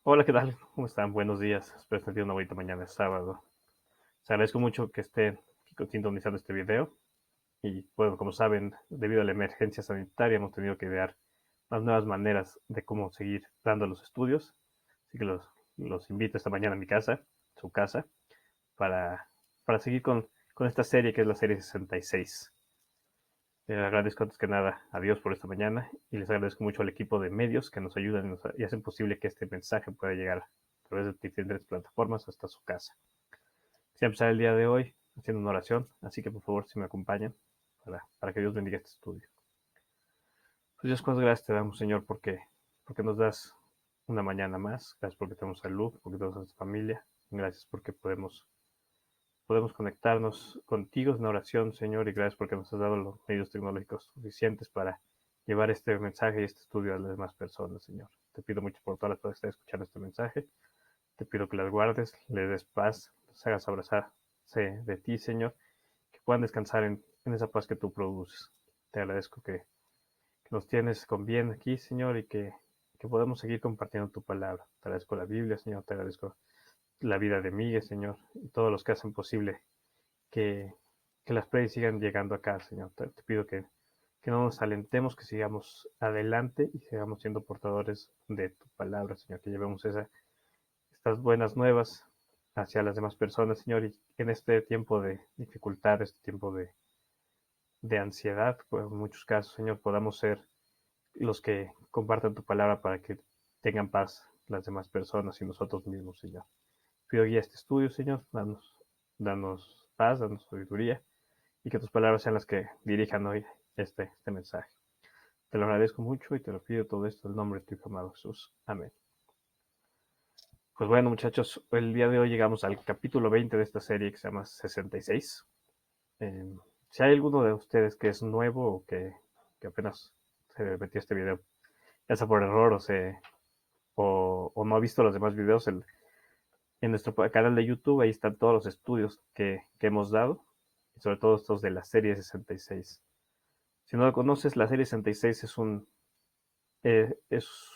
Hola, ¿qué tal? ¿Cómo están? Buenos días. Espero que tengan una bonita mañana, es sábado. Les agradezco mucho que estén sintonizando este video. Y bueno, como saben, debido a la emergencia sanitaria hemos tenido que idear las nuevas maneras de cómo seguir dando los estudios. Así que los invito esta mañana a mi casa, su casa, para, para seguir con esta serie que es la serie 66. Les agradezco antes que nada a Dios por esta mañana y les agradezco mucho al equipo de medios que nos ayudan y hacen posible que este mensaje pueda llegar a través de diferentes plataformas hasta su casa. Quisiera empezar el día de hoy haciendo una oración, así que por favor si me acompañan para que Dios bendiga este estudio. Pues Dios, cuántas gracias te damos, Señor, porque nos das una mañana más. Gracias porque tenemos salud, porque tenemos nuestra familia. Gracias porque podemos conectarnos contigo en una oración, Señor, y gracias porque nos has dado los medios tecnológicos suficientes para llevar este mensaje y este estudio a las demás personas, Señor. Te pido mucho por todas las personas que están escuchando este mensaje. Te pido que las guardes, les des paz, les hagas abrazarse de ti, Señor, que puedan descansar en esa paz que tú produces. Te agradezco que nos tienes con bien aquí, Señor, y que podamos seguir compartiendo tu palabra. Te agradezco la Biblia, Señor, te agradezco la vida de Miguel, Señor, y todos los que hacen posible que, que las predias sigan llegando acá, Señor. Te pido que no nos alentemos, que sigamos adelante y sigamos siendo portadores de tu palabra, Señor, que llevemos estas buenas nuevas hacia las demás personas, Señor, y en este tiempo de dificultad, este tiempo de ansiedad, pues en muchos casos, Señor, podamos ser los que compartan tu palabra para que tengan paz las demás personas y nosotros mismos, Señor. Pido guía a este estudio, Señor, danos paz, danos sabiduría y que tus palabras sean las que dirijan hoy este mensaje. Te lo agradezco mucho y te lo pido todo esto en el nombre de tu Hijo amado Jesús. Amén. Pues bueno, muchachos, el día de hoy llegamos al capítulo 20 de esta serie que se llama 66. Eh, si hay alguno de ustedes que es nuevo o que apenas se metió este video, ya sea por error o no ha visto los demás videos, en nuestro canal de YouTube ahí están todos los estudios que hemos dado, y sobre todo estos de la serie 66. Si no lo conoces, la serie 66 es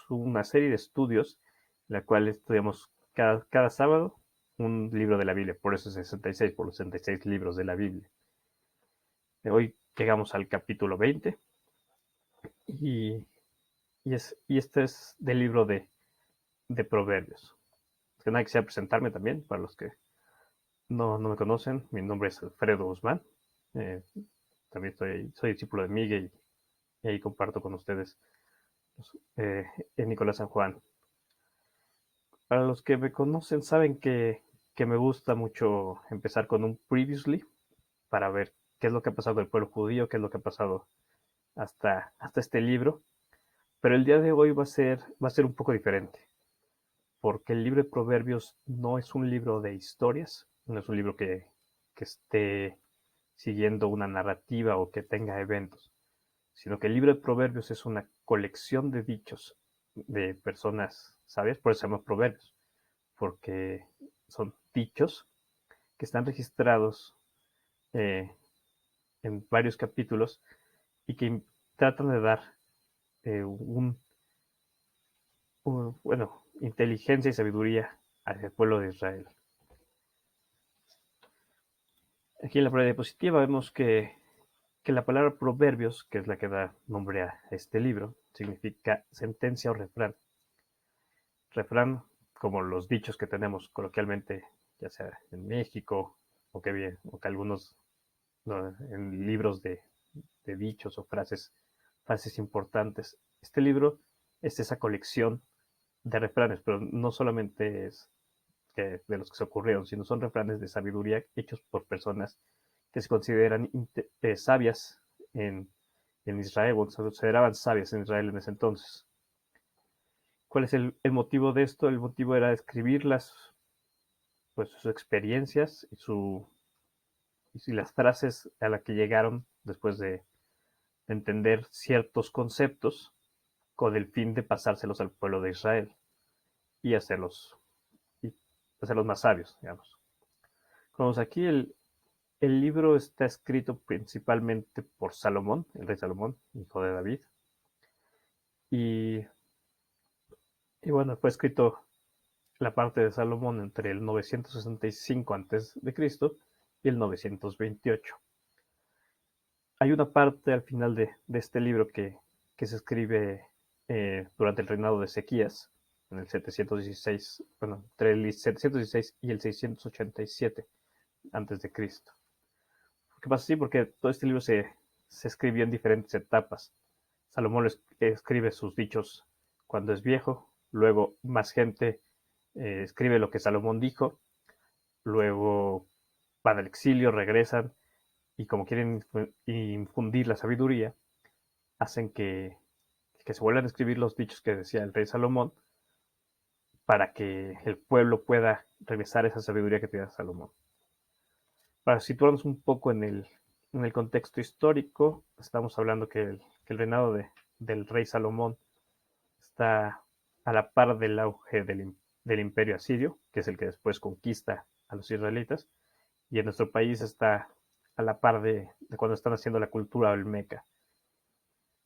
una serie de estudios en la cual estudiamos cada sábado un libro de la Biblia. Por eso es 66, por los 66 libros de la Biblia. Hoy llegamos al capítulo 20 y, y este es del libro de Proverbios. Que nada, quisiera presentarme también para los que no me conocen. Mi nombre es Alfredo Guzmán. Eh, también soy discípulo de Miguel y ahí comparto con ustedes eh, en Nicolás San Juan. Para los que me conocen saben que me gusta mucho empezar con un previously para ver qué es lo que ha pasado del pueblo judío, qué es lo que ha pasado hasta este libro. Pero el día de hoy va a ser un poco diferente, porque el libro de Proverbios no es un libro de historias, no es un libro que esté siguiendo una narrativa o que tenga eventos, sino que el libro de Proverbios es una colección de dichos de personas sabias, por eso se llama Proverbios, porque son dichos que están registrados eh, en varios capítulos y que tratan de dar bueno, inteligencia y sabiduría hacia el pueblo de Israel. Aquí en la prueba diapositiva vemos que la palabra proverbios, que es la que da nombre a este libro, significa sentencia o refrán. Refrán, como los dichos que tenemos coloquialmente, ya sea en México o que algunos no, en libros de dichos o frases importantes. Este libro es esa colección de refranes, pero no solamente es de los que se ocurrieron, sino son refranes de sabiduría hechos por personas que se consideran sabias en, en Israel, o se consideraban sabias en Israel en ese entonces. ¿Cuál es el motivo de esto? El motivo era escribir pues, sus experiencias y las frases a las que llegaron después de entender ciertos conceptos con el fin de pasárselos al pueblo de Israel y y hacerlos más sabios, digamos. Como aquí, el libro está escrito principalmente por Salomón, el rey Salomón, hijo de David, y, y bueno, fue escrito la parte de Salomón entre el 965 a.C. y el 928. Hay una parte al final de este libro que se escribe durante el reinado de Ezequías, en el 716, bueno, entre el 716 y el 687 antes de Cristo. ¿Qué pasa así? Porque todo este libro se escribió en diferentes etapas. Salomón escribe sus dichos cuando es viejo, luego más gente escribe lo que Salomón dijo, luego van al exilio, regresan y como quieren infundir la sabiduría, hacen que se vuelvan a escribir los dichos que decía el rey Salomón para que el pueblo pueda regresar a esa sabiduría que tenía Salomón. Para situarnos un poco en el contexto histórico, estamos hablando que el reinado del rey Salomón está a la par del auge del imperio asirio, que es el que después conquista a los israelitas, y en nuestro país está a la par de cuando están haciendo la cultura olmeca.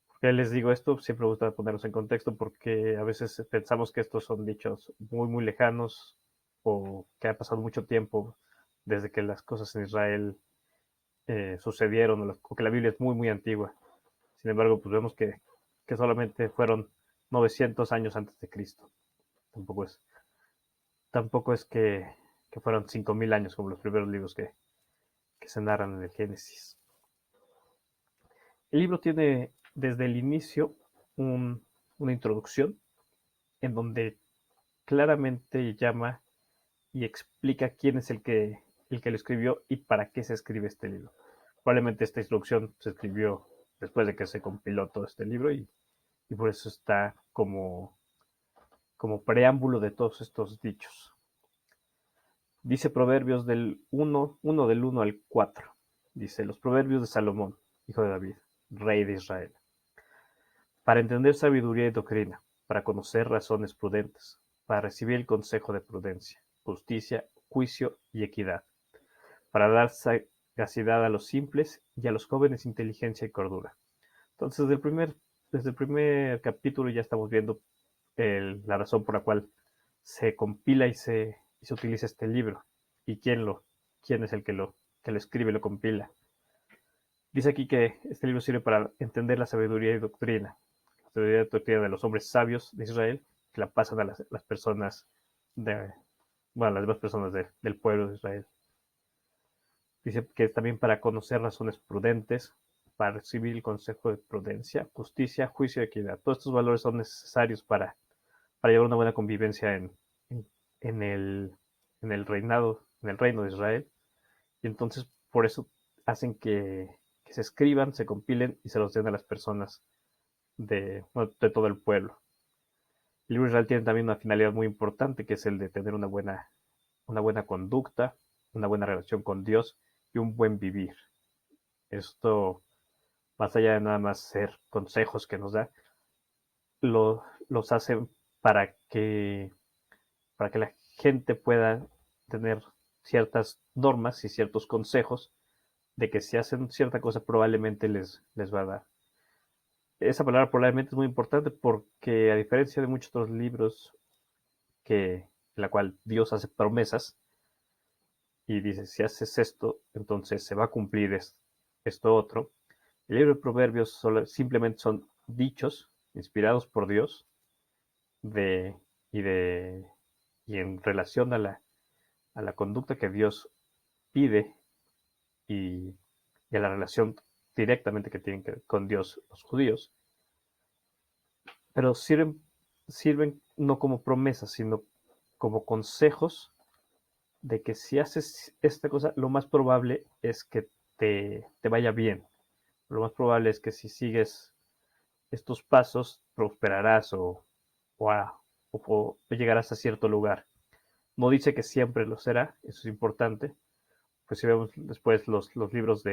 ¿Por qué les digo esto? Siempre me gusta ponerlos en contexto porque a veces pensamos que estos son dichos muy, muy lejanos o que ha pasado mucho tiempo desde que las cosas en Israel sucedieron o que la Biblia es muy, muy antigua. Sin embargo, pues vemos que solamente fueron 900 años antes de Cristo. Tampoco es que fueron 5000 años como los primeros libros que se narran en el Génesis. El libro tiene desde el inicio una introducción en donde claramente llama y explica quién es el que lo escribió y para qué se escribe este libro. Probablemente esta introducción se escribió después de que se compiló todo este libro y por eso está como preámbulo de todos estos dichos. Dice Proverbios del 1 del 1 al 4. Dice, los Proverbios de Salomón, hijo de David, rey de Israel. Para entender sabiduría y doctrina, para conocer razones prudentes, para recibir el consejo de prudencia, justicia, juicio y equidad, para dar sagacidad a los simples y a los jóvenes inteligencia y cordura. Entonces, desde el primer capítulo ya estamos viendo la razón por la cual se compila y se utiliza este libro y quién es el que lo escribe y lo compila. Dice aquí que este libro sirve para entender la sabiduría y doctrina, la sabiduría y doctrina de los hombres sabios de Israel, que la pasan a las personas las demás personas del pueblo de Israel. Dice que es también para conocer razones prudentes, para recibir el consejo de prudencia, justicia, juicio y equidad. Todos estos valores son necesarios para llevar una buena convivencia en el reinado, en el reino de Israel. Y entonces por eso hacen que se escriban, se compilen y se los den a las personas de todo el pueblo. El libro de Israel tiene también una finalidad muy importante, que es el de tener una buena conducta, una buena relación con Dios y un buen vivir. Esto, más allá de nada más ser consejos que nos da, los hace para que la gente pueda tener ciertas normas y ciertos consejos de que si hacen cierta cosa probablemente les va a dar. Esa palabra probablemente es muy importante porque a diferencia de muchos otros libros en la cual Dios hace promesas y dice si haces esto entonces se va a cumplir esto otro, el libro de Proverbios simplemente son dichos inspirados por Dios de y de y en relación a la conducta que Dios pide y, y a la relación directamente que tienen con Dios los judíos, pero sirven no como promesas, sino como consejos de que si haces esta cosa, lo más probable es que te vaya bien. Lo más probable es que si sigues estos pasos, prosperarás o llegarás a cierto lugar. No dice que siempre lo será, eso es importante. Pues si vemos después los libros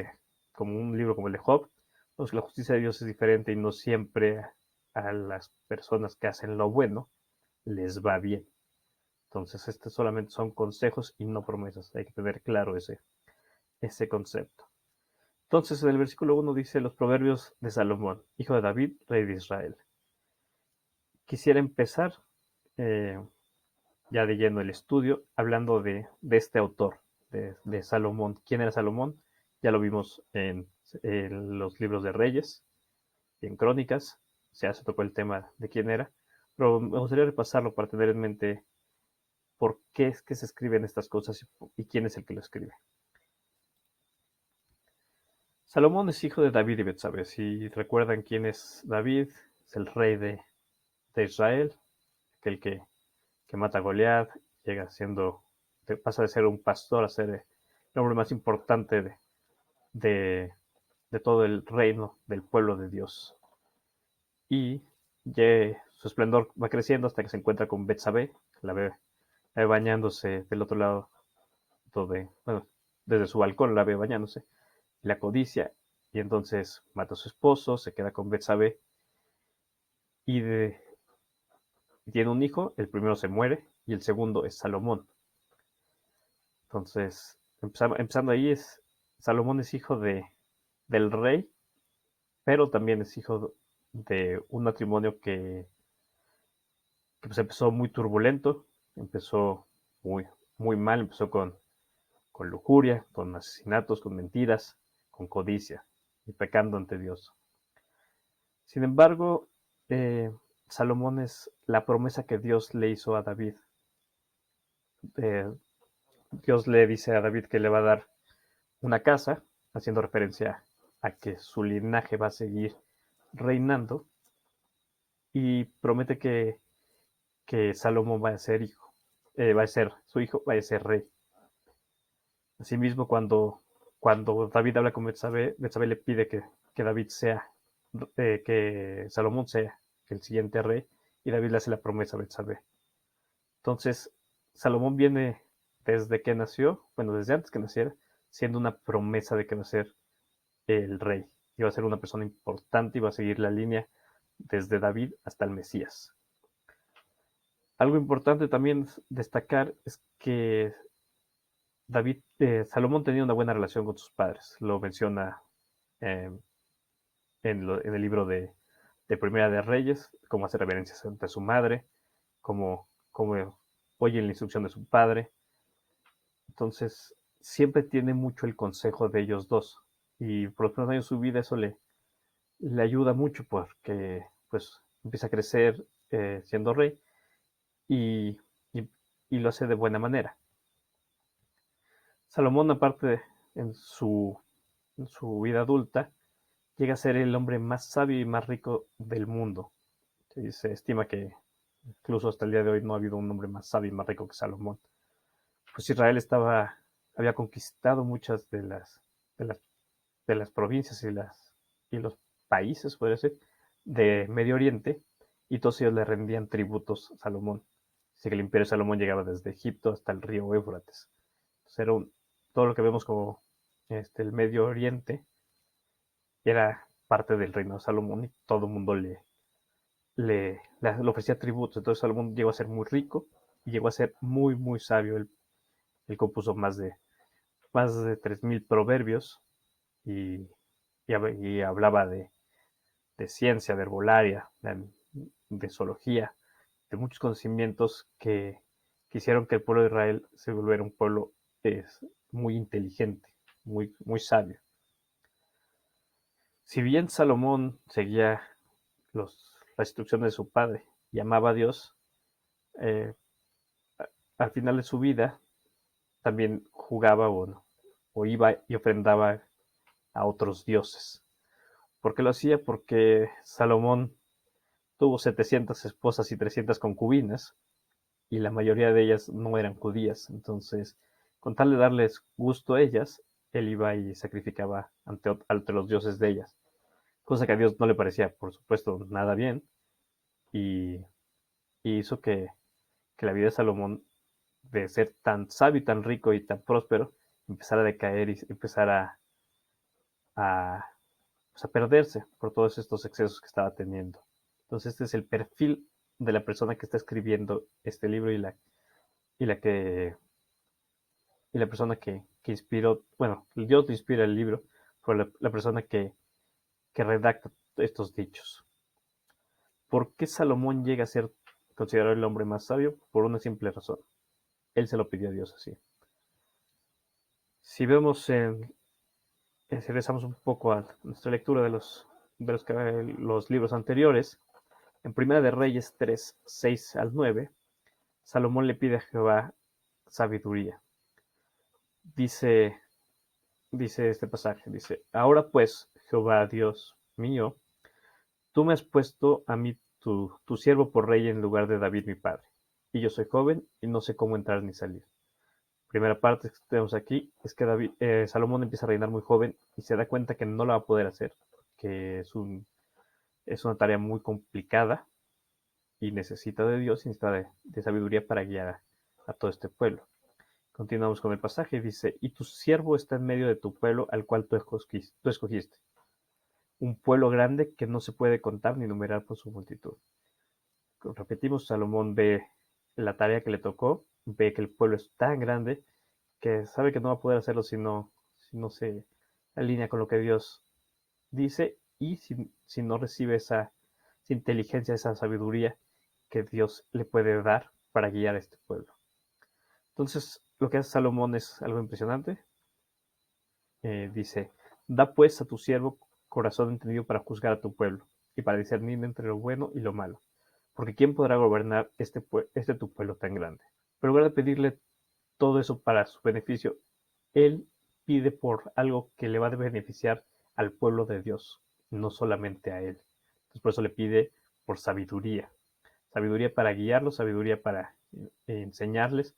como un libro como el de Job, pues la justicia de Dios es diferente y no siempre a las personas que hacen lo bueno les va bien. Entonces, estos solamente son consejos y no promesas. Hay que tener claro ese concepto. Entonces, en el versículo 1 dice los proverbios de Salomón, hijo de David, rey de Israel. Quisiera empezar eh, ya de lleno el estudio, hablando de este autor, de Salomón. ¿Quién era Salomón? Ya lo vimos en los libros de Reyes y en Crónicas, ya se tocó el tema de quién era, pero me gustaría repasarlo para tener en mente por qué es que se escriben estas cosas y quién es el que lo escribe. Salomón es hijo de David y Betsabé. Si recuerdan quién es David, es el rey de Israel, aquel que mata a Goliat, llega siendo, pasa de ser un pastor a ser el hombre más importante de, de todo el reino del pueblo de Dios. Y su esplendor va creciendo hasta que se encuentra con Betsabé, la ve bañándose del otro lado, bueno, desde su balcón la ve bañándose, la codicia, y entonces mata a su esposo, se queda con Betsabé y tiene un hijo. El primero se muere y el segundo es Salomón. Entonces, empezando ahí, Salomón es hijo del rey, pero también es hijo de un matrimonio que pues empezó muy turbulento, empezó muy, muy mal, empezó con lujuria, con asesinatos, con mentiras, con codicia y pecando ante Dios. Sin embargo, eh, Salomón es la promesa que Dios le hizo a David. Eh, Dios le dice a David que le va a dar una casa, haciendo referencia a que su linaje va a seguir reinando, y promete que Salomón va a ser hijo, va a ser su hijo, va a ser rey. Asimismo, cuando David habla con Betsabé, Betsabé le pide que David sea, que Salomón sea el siguiente rey, y David le hace la promesa a Betsabé. Entonces, Salomón viene desde que nació, bueno, desde antes que naciera, siendo una promesa de que va a ser el rey. Iba a ser una persona importante, iba a seguir la línea desde David hasta el Mesías. Algo importante también destacar es que Salomón tenía una buena relación con sus padres. Lo menciona eh, en el libro de Primera de Reyes, cómo hace reverencias ante su madre, cómo oye la instrucción de su padre. Entonces, siempre tiene mucho el consejo de ellos dos. Y por los primeros años de su vida eso le ayuda mucho porque pues empieza a crecer siendo rey y, y, y lo hace de buena manera. Salomón, aparte, en su vida adulta, llega a ser el hombre más sabio y más rico del mundo. Se estima que incluso hasta el día de hoy no ha habido un hombre más sabio y más rico que Salomón. Pues Israel había conquistado muchas de las, de las provincias y los países, podría ser, de Medio Oriente, y todos ellos le rendían tributos a Salomón. Así que el imperio de Salomón llegaba desde Egipto hasta el río Éufrates. Entonces todo lo que vemos como el Medio Oriente era parte del reino de Salomón, y todo el mundo le ofrecía tributos. Entonces Salomón llegó a ser muy rico y llegó a ser muy, muy sabio. Él compuso más de 3.000 proverbios, y, y hablaba de ciencia, de herbolaria, de zoología, de muchos conocimientos que hicieron que el pueblo de Israel se volviera un pueblo muy inteligente, muy, muy sabio. Si bien Salomón seguía las instrucciones de su padre y amaba a Dios, eh, al final de su vida también jugaba o iba y ofrendaba a otros dioses. ¿Por qué lo hacía? Porque Salomón tuvo 700 esposas y 300 concubinas, y la mayoría de ellas no eran judías. Entonces, con tal de darles gusto a ellas, él iba y sacrificaba ante los dioses de ellas, cosa que a Dios no le parecía, por supuesto, nada bien, y, y hizo que la vida de Salomón, de ser tan sabio y tan rico y tan próspero, empezara a decaer y empezara a, pues a perderse por todos estos excesos que estaba teniendo. Entonces, este es el perfil de la persona que está escribiendo este libro, y la que y la persona que inspiró, bueno, Dios le inspira el libro, fue la persona que redacta estos dichos. ¿Por qué Salomón llega a ser considerado el hombre más sabio por una simple razón. Él se lo pidió a Dios así. Si vemos si regresamos un poco a nuestra lectura de los libros anteriores, en Primera de Reyes 3, 6 al 9, Salomón le pide a Jehová sabiduría. Dice este pasaje, dice, ahora pues, Jehová Dios mío, tú me has puesto a mí tu siervo por rey en lugar de David mi padre, y yo soy joven y no sé cómo entrar ni salir. Primera parte que tenemos aquí es que Salomón empieza a reinar muy joven y se da cuenta que no lo va a poder hacer, que es una tarea muy complicada y necesita de Dios y necesita de sabiduría para guiar a todo este pueblo. Continuamos con el pasaje, dice, y tu siervo está en medio de tu pueblo al cual tú escogiste, un pueblo grande que no se puede contar ni numerar por su multitud. Repetimos, Salomón ve la tarea que le tocó, ve que el pueblo es tan grande que sabe que no va a poder hacerlo si no se alinea con lo que Dios dice y si no recibe esa inteligencia, esa sabiduría que Dios le puede dar para guiar a este pueblo. Entonces, lo que hace Salomón es algo impresionante. Dice, da pues a tu siervo corazón entendido para juzgar a tu pueblo y para discernir entre lo bueno y lo malo. Porque ¿quién podrá gobernar este tu pueblo tan grande? Pero en lugar de pedirle todo eso para su beneficio, él pide por algo que le va a beneficiar al pueblo de Dios, no solamente a él. Entonces por eso le pide por sabiduría. Sabiduría para guiarlos, sabiduría para enseñarles,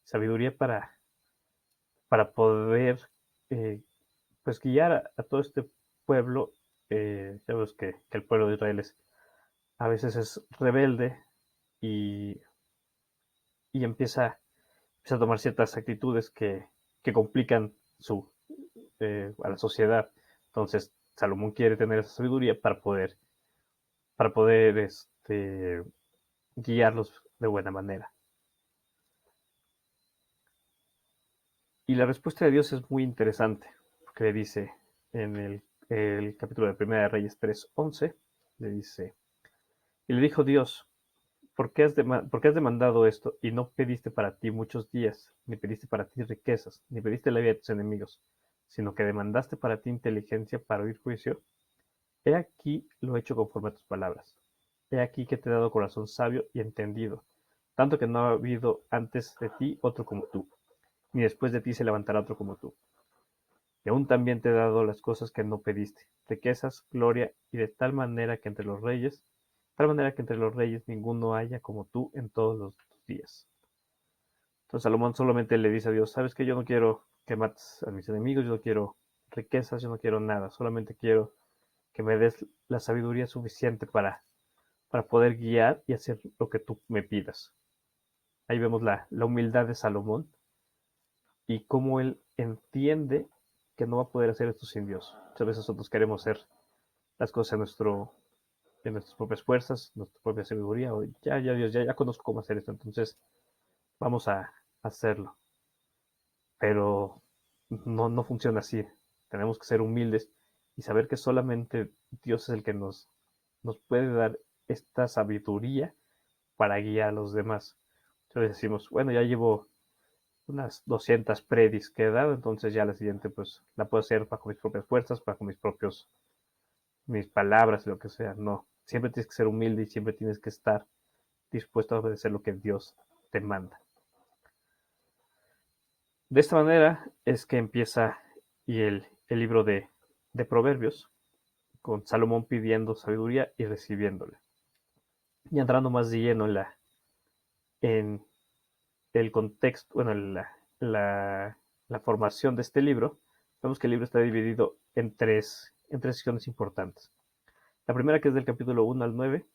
sabiduría para poder pues guiar a todo este pueblo. Ya ves que el pueblo de Israel a veces es rebelde y, y empieza a tomar ciertas actitudes que complican a la sociedad. Entonces, Salomón quiere tener esa sabiduría para poder guiarlos de buena manera. Y la respuesta de Dios es muy interesante, porque le dice en el capítulo de Primera de Reyes 3:11, le dice, y le dijo Dios, ¿por qué has demandado esto y no pediste para ti muchos días, ni pediste para ti riquezas, ni pediste la vida de tus enemigos, sino que demandaste para ti inteligencia para oír juicio? He aquí lo hecho conforme a tus palabras. He aquí que te he dado corazón sabio y entendido, tanto que no ha habido antes de ti otro como tú, ni después de ti se levantará otro como tú. Y aún también te he dado las cosas que no pediste, riquezas, gloria, y de tal manera que entre los reyes ninguno haya como tú en todos los días. Entonces Salomón solamente le dice a Dios, sabes que yo no quiero que mates a mis enemigos, yo no quiero riquezas, yo no quiero nada, solamente quiero que me des la sabiduría suficiente para poder guiar y hacer lo que tú me pidas. Ahí vemos la humildad de Salomón y cómo él entiende que no va a poder hacer esto sin Dios. Muchas veces nosotros queremos hacer las cosas en nuestras propias fuerzas, nuestra propia sabiduría, o ya Dios, ya conozco cómo hacer esto, entonces vamos a hacerlo. Pero no funciona así. Tenemos que ser humildes y saber que solamente Dios es el que nos puede dar esta sabiduría para guiar a los demás. Entonces decimos, bueno, ya llevo unas 200 predis que he dado, entonces ya la siguiente pues la puedo hacer bajo mis propias fuerzas, bajo mis palabras, lo que sea. No, siempre tienes que ser humilde y siempre tienes que estar dispuesto a obedecer lo que Dios te manda. De esta manera es que empieza el libro de Proverbios, con Salomón pidiendo sabiduría y recibiéndole. Y entrando más de lleno en el contexto, bueno, la formación de este libro, vemos que el libro está dividido en tres secciones importantes. La primera, que es del capítulo 1 al 9,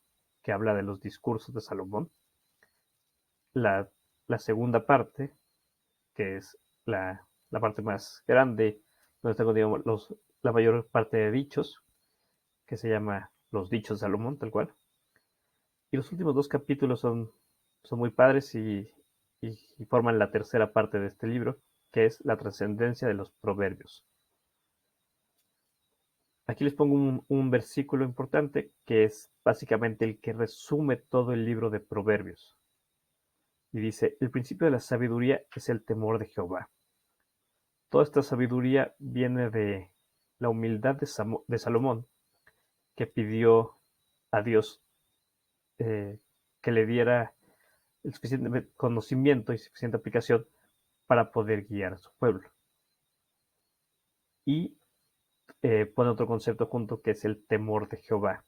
que habla de los discursos de Salomón. La segunda parte, que es la parte más grande, donde tengo, digamos, la mayor parte de dichos, que se llama Los Dichos de Salomón, tal cual. Y los últimos dos capítulos son muy padres y forman la tercera parte de este libro, que es la trascendencia de los proverbios. Aquí les pongo un versículo importante que es básicamente el que resume todo el libro de Proverbios. Y dice, el principio de la sabiduría es el temor de Jehová. Toda esta sabiduría viene de la humildad de Salomón, que pidió a Dios que le diera el suficiente conocimiento y suficiente aplicación para poder guiar a su pueblo. Y pone otro concepto junto que es el temor de Jehová.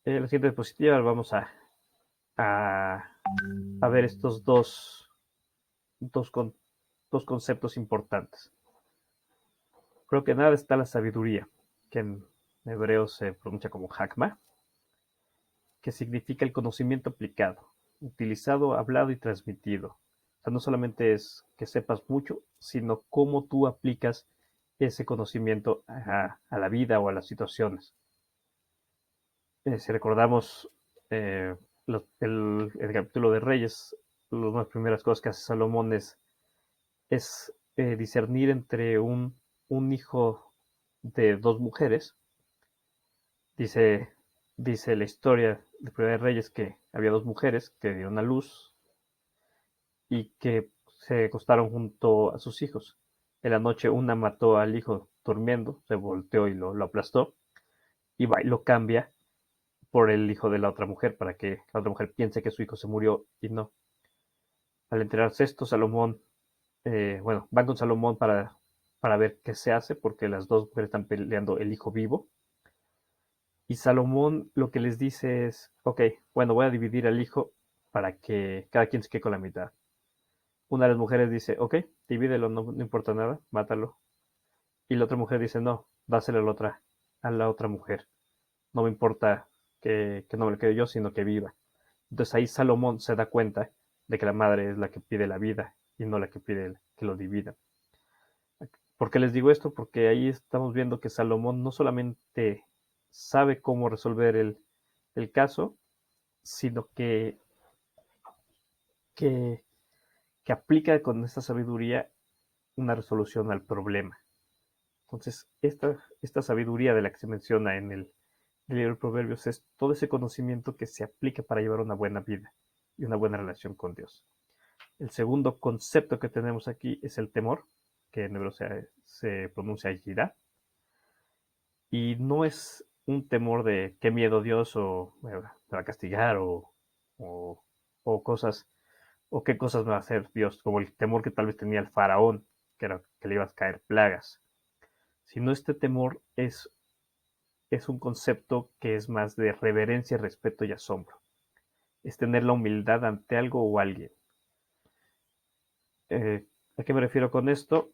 La siguiente diapositiva vamos a ver estos dos conceptos importantes. Creo que nada está la sabiduría, que en hebreo se pronuncia como hakma, que significa el conocimiento aplicado, utilizado, hablado y transmitido. O sea, no solamente es que sepas mucho, sino cómo tú aplicas ese conocimiento a la vida o a las situaciones. Si recordamos el capítulo de Reyes, una de las primeras cosas que hace Salomón es discernir entre un hijo de dos mujeres. Dice, dice la historia de Primera de Reyes que había dos mujeres que dieron a luz y que se acostaron junto a sus hijos. En la noche una mató al hijo durmiendo, se volteó y lo aplastó, y va y lo cambia por el hijo de la otra mujer para que la otra mujer piense que su hijo se murió y no. Al enterarse esto, Salomón, van con Salomón para ver qué se hace porque las dos mujeres están peleando el hijo vivo. Y Salomón lo que les dice es, ok, bueno, voy a dividir al hijo para que cada quien se quede con la mitad. Una de las mujeres dice, ok, divídelo, no importa nada, mátalo. Y la otra mujer dice, no, dáselo a la otra mujer. No me importa que no me lo quede yo, sino que viva. Entonces ahí Salomón se da cuenta de que la madre es la que pide la vida y no la que pide que lo divida. ¿Por qué les digo esto? Porque ahí estamos viendo que Salomón no solamente sabe cómo resolver el caso, sino que, que aplica con esta sabiduría una resolución al problema. Entonces, esta sabiduría de la que se menciona en el libro de Proverbios es todo ese conocimiento que se aplica para llevar una buena vida y una buena relación con Dios. El segundo concepto que tenemos aquí es el temor, que en hebreo se pronuncia yirá, y no es un temor de qué miedo Dios o me va a castigar o, o cosas o qué cosas va a hacer Dios, como el temor que tal vez tenía el faraón, que era que le iban a caer plagas, sino este temor es un concepto que es más de reverencia, respeto y asombro. Es tener la humildad ante algo o alguien. ¿A qué me refiero con esto?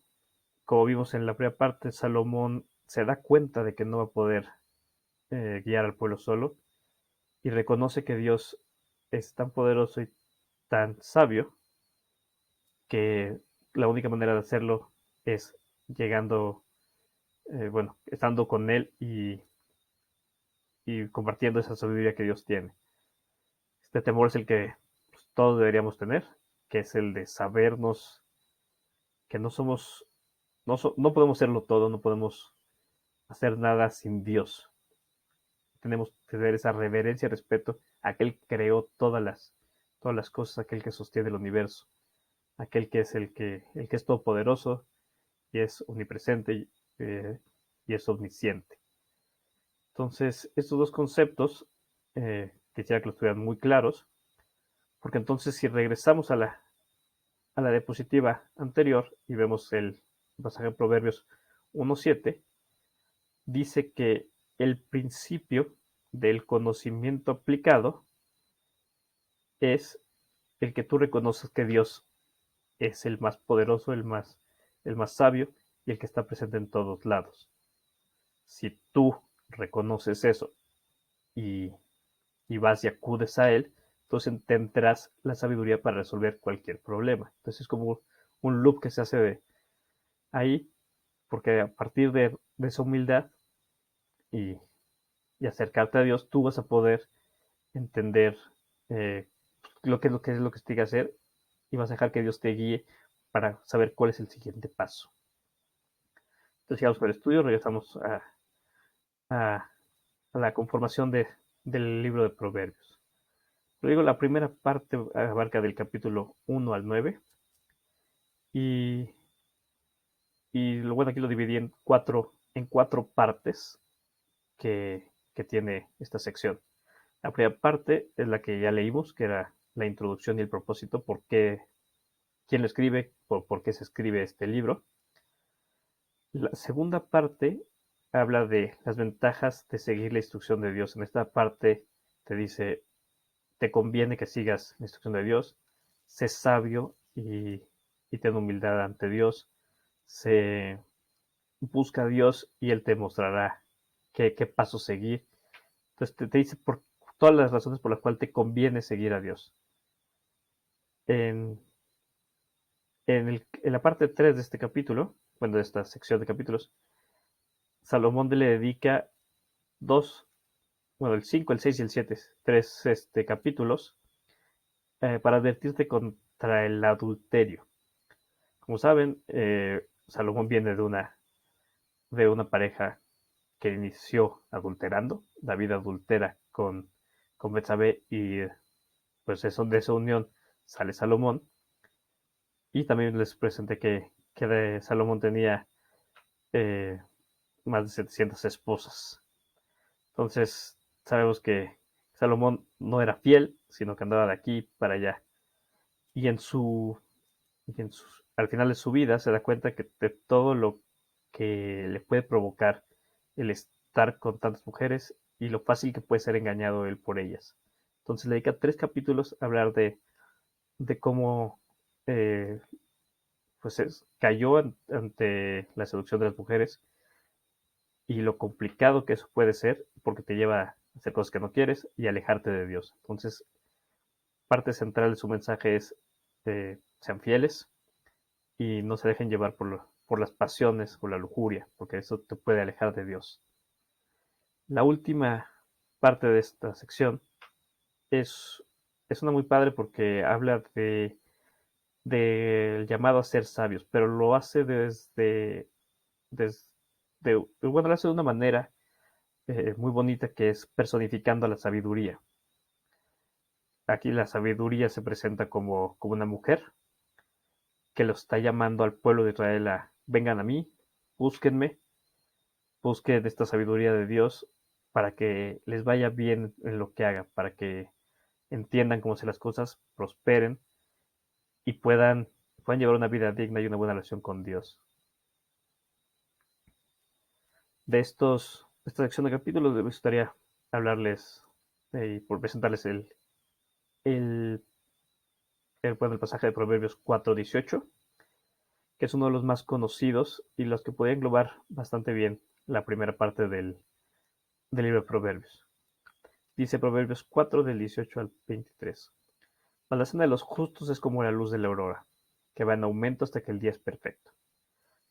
Como vimos en la primera parte, Salomón se da cuenta de que no va a poder guiar al pueblo solo y reconoce que Dios es tan poderoso y tan sabio que la única manera de hacerlo es llegando, estando con Él y compartiendo esa sabiduría que Dios tiene. Este temor es el que pues, todos deberíamos tener, que es el de sabernos que no somos, no podemos serlo todo, no podemos hacer nada sin Dios. Tenemos que tener esa reverencia y respeto a aquel que creó todas las cosas, aquel que sostiene el universo, aquel que es el que es todopoderoso y es omnipresente y es omnisciente. Entonces, estos dos conceptos quisiera que los tuvieran muy claros, porque entonces si regresamos a la diapositiva anterior y vemos el pasaje de Proverbios 1.7, dice que el principio del conocimiento aplicado es el que tú reconoces que Dios es el más poderoso, el más sabio y el que está presente en todos lados. Si tú reconoces eso y, y vas y acudes a Él, entonces tendrás la sabiduría para resolver cualquier problema. Entonces es como un loop que se hace de ahí, porque a partir de esa humildad y, y, acercarte a Dios, tú vas a poder entender lo que es lo que se tiene que hacer y vas a dejar que Dios te guíe para saber cuál es el siguiente paso. Entonces, sigamos con el estudio, regresamos a la conformación del libro de Proverbios. Lo digo, la primera parte abarca del capítulo 1 al 9 y, lo bueno aquí lo dividí en cuatro partes que tiene esta sección. La primera parte es la que ya leímos, que era la introducción y el propósito, quién lo escribe, por qué se escribe este libro. La segunda parte habla de las ventajas de seguir la instrucción de Dios. En esta parte te dice, te conviene que sigas la instrucción de Dios, sé sabio y ten humildad ante Dios, busca a Dios y Él te mostrará qué paso seguir. Entonces te dice por todas las razones por las cuales te conviene seguir a Dios. En, en la parte 3 de este capítulo, bueno, de esta sección de capítulos, Salomón le dedica el 5, el 6 y el 7, tres capítulos para advertirte contra el adulterio. Como saben, Salomón viene de una pareja que inició adulterando. David adultera con Betsabé y pues de esa unión sale Salomón. Y también les presenté que Salomón tenía eh, más de 700 esposas. Entonces sabemos que Salomón no era fiel, sino que andaba de aquí para allá. Y al final de su vida se da cuenta que de todo lo que le puede provocar el estar con tantas mujeres y lo fácil que puede ser engañado él por ellas. Entonces le dedica 3 capítulos a hablar de cómo eh, cayó ante la seducción de las mujeres y lo complicado que eso puede ser porque te lleva a hacer cosas que no quieres y alejarte de Dios. Entonces, parte central de su mensaje es sean fieles y no se dejen llevar por las pasiones o la lujuria, porque eso te puede alejar de Dios. La última parte de esta sección es, es una muy padre porque habla del llamado a ser sabios, pero lo hace bueno, lo hace de una manera muy bonita que es personificando a la sabiduría. Aquí la sabiduría se presenta como una mujer que lo está llamando al pueblo de Israel a vengan a mí, búsquenme, busquen esta sabiduría de Dios para que les vaya bien en lo que hagan, para que entiendan cómo se las cosas, prosperen y puedan llevar una vida digna y una buena relación con Dios. De esta sección de capítulos me gustaría hablarles y por presentarles el, el pasaje de Proverbios 4:18, que es uno de los más conocidos y los que puede englobar bastante bien la primera parte del libro de Proverbios. Dice Proverbios 4 del 18 al 23. Mas la senda de los justos es como la luz de la aurora, que va en aumento hasta que el día es perfecto.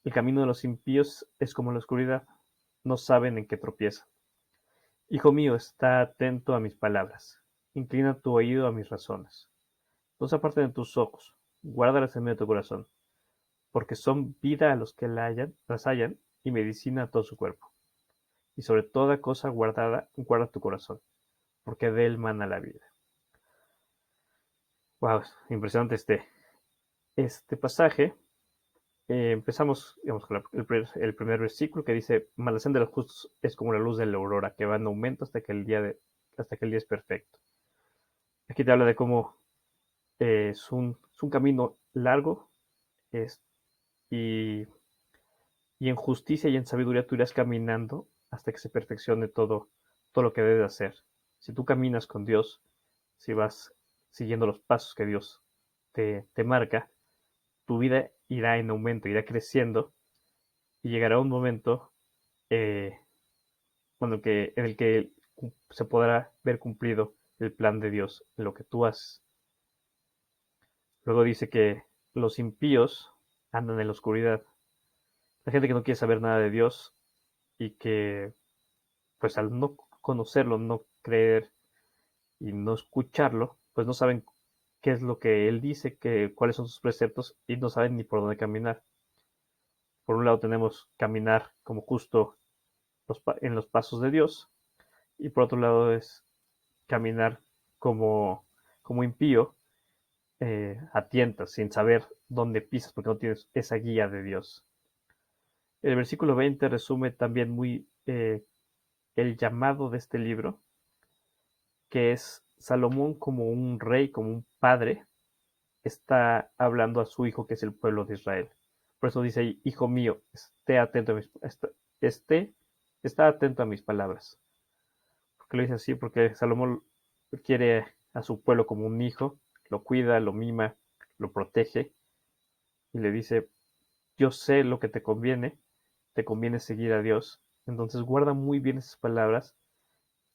El camino de los impíos es como la oscuridad, no saben en qué tropiezan. Hijo mío, está atento a mis palabras, inclina tu oído a mis razones. No se aparten de tus ojos, guárdalas en medio de tu corazón, porque son vida a los que las hallan y medicina a todo su cuerpo. Y sobre toda cosa guardada, guarda tu corazón, porque de él mana la vida. Wow, impresionante este pasaje. Empezamos, digamos, con el primer versículo que dice: Mas la senda de los justos es como la luz de la aurora, que va en aumento hasta que el día es perfecto. Aquí te habla de cómo es un camino largo, es, y, y en justicia y en sabiduría tú irás caminando hasta que se perfeccione todo lo que debes hacer. Si tú caminas con Dios, si vas siguiendo los pasos que Dios te marca, tu vida irá en aumento, irá creciendo y llegará un momento eh, en el que se podrá ver cumplido el plan de Dios en lo que tú haces. Luego dice que los impíos andan en la oscuridad. La gente que no quiere saber nada de Dios y que, pues al no conocerlo, no creer y no escucharlo, pues no saben qué es lo que Él dice, cuáles son sus preceptos y no saben ni por dónde caminar. Por un lado tenemos caminar como justo en los pasos de Dios, y por otro lado es caminar como impío, a tientas, sin saber dónde pisas, porque no tienes esa guía de Dios. El versículo 20 resume también muy el llamado de este libro, que es Salomón como un rey, como un padre, está hablando a su hijo, que es el pueblo de Israel. Por eso dice, hijo mío, esté, está atento a mis palabras. ¿Por qué lo dice así? Porque Salomón quiere a su pueblo como un hijo, lo cuida, lo mima, lo protege, y le dice, yo sé lo que te conviene seguir a Dios. Entonces guarda muy bien esas palabras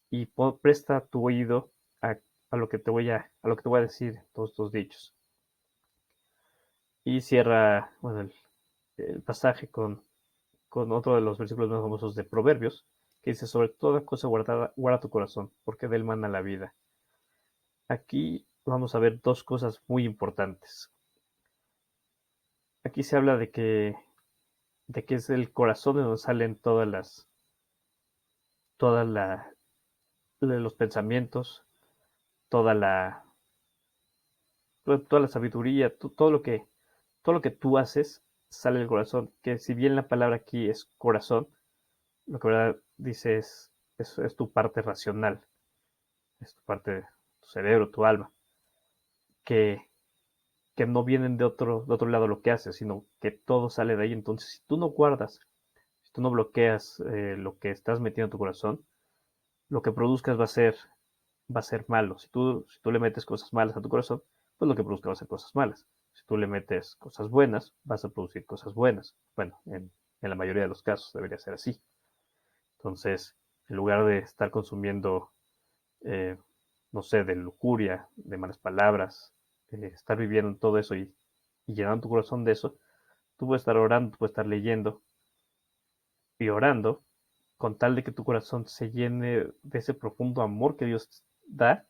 y presta tu oído a lo que te voy a decir, todos estos dichos. Y cierra, bueno, el pasaje con otro de los versículos más famosos de Proverbios, que dice, sobre toda cosa guardada, guarda tu corazón, porque de él mana la vida. Aquí vamos a ver dos cosas muy importantes. Aquí se habla de que es el corazón de donde salen todas los pensamientos, toda la, toda la sabiduría, todo lo que tú haces sale del corazón. Que si bien la palabra aquí es corazón, lo que verdad dice es tu parte racional, es tu parte de tu cerebro, tu alma, que, que no vienen de otro lado lo que haces, sino que todo sale de ahí. Entonces, si tú no guardas, si tú no bloqueas lo que estás metiendo en tu corazón, lo que produzcas va a ser malo. Si tú le metes cosas malas a tu corazón, pues lo que produzca va a ser cosas malas. Si tú le metes cosas buenas, vas a producir cosas buenas. Bueno, en la mayoría de los casos debería ser así. Entonces, en lugar de estar consumiendo, eh, no sé, de lujuria, de malas palabras, estar viviendo en todo eso y llenando tu corazón de eso, tú puedes estar orando, tú puedes estar leyendo y orando con tal de que tu corazón se llene de ese profundo amor que Dios da,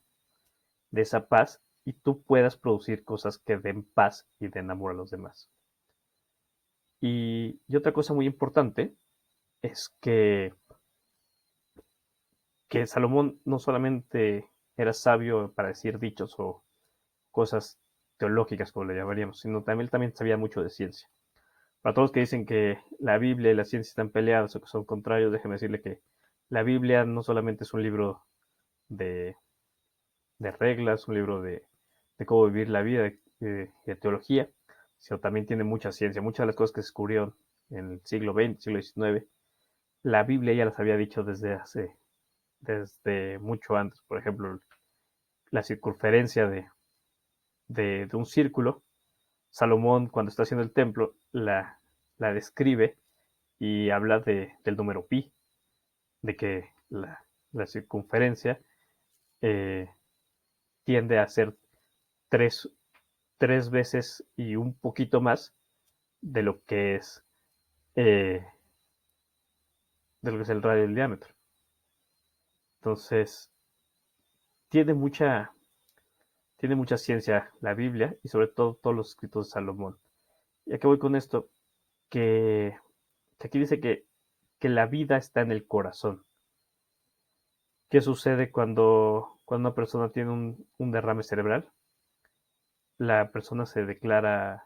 de esa paz, y tú puedas producir cosas que den paz y den amor a los demás. Y otra cosa muy importante es que Salomón no solamente era sabio para decir dichos o cosas teológicas, como le llamaríamos, sino también sabía mucho de ciencia. Para todos los que dicen que la Biblia y la ciencia están peleadas o que son contrarios, déjeme decirle que la Biblia no solamente es un libro de, de reglas, un libro de cómo vivir la vida, de teología, sino también tiene mucha ciencia. Muchas de las cosas que se descubrieron en el siglo XX, siglo XIX, la Biblia ya las había dicho desde mucho antes. Por ejemplo, la circunferencia de un círculo, Salomón, cuando está haciendo el templo, la describe y habla del número pi, de que la circunferencia eh, tiende a ser tres, tres veces y un poquito más de lo que es eh, de lo que es el radio del diámetro. Entonces, tiene mucha, tiene mucha ciencia la Biblia y sobre todo todos los escritos de Salomón. Y aquí voy con esto, que aquí dice que la vida está en el corazón. ¿Qué sucede cuando una persona tiene un derrame cerebral? La persona se declara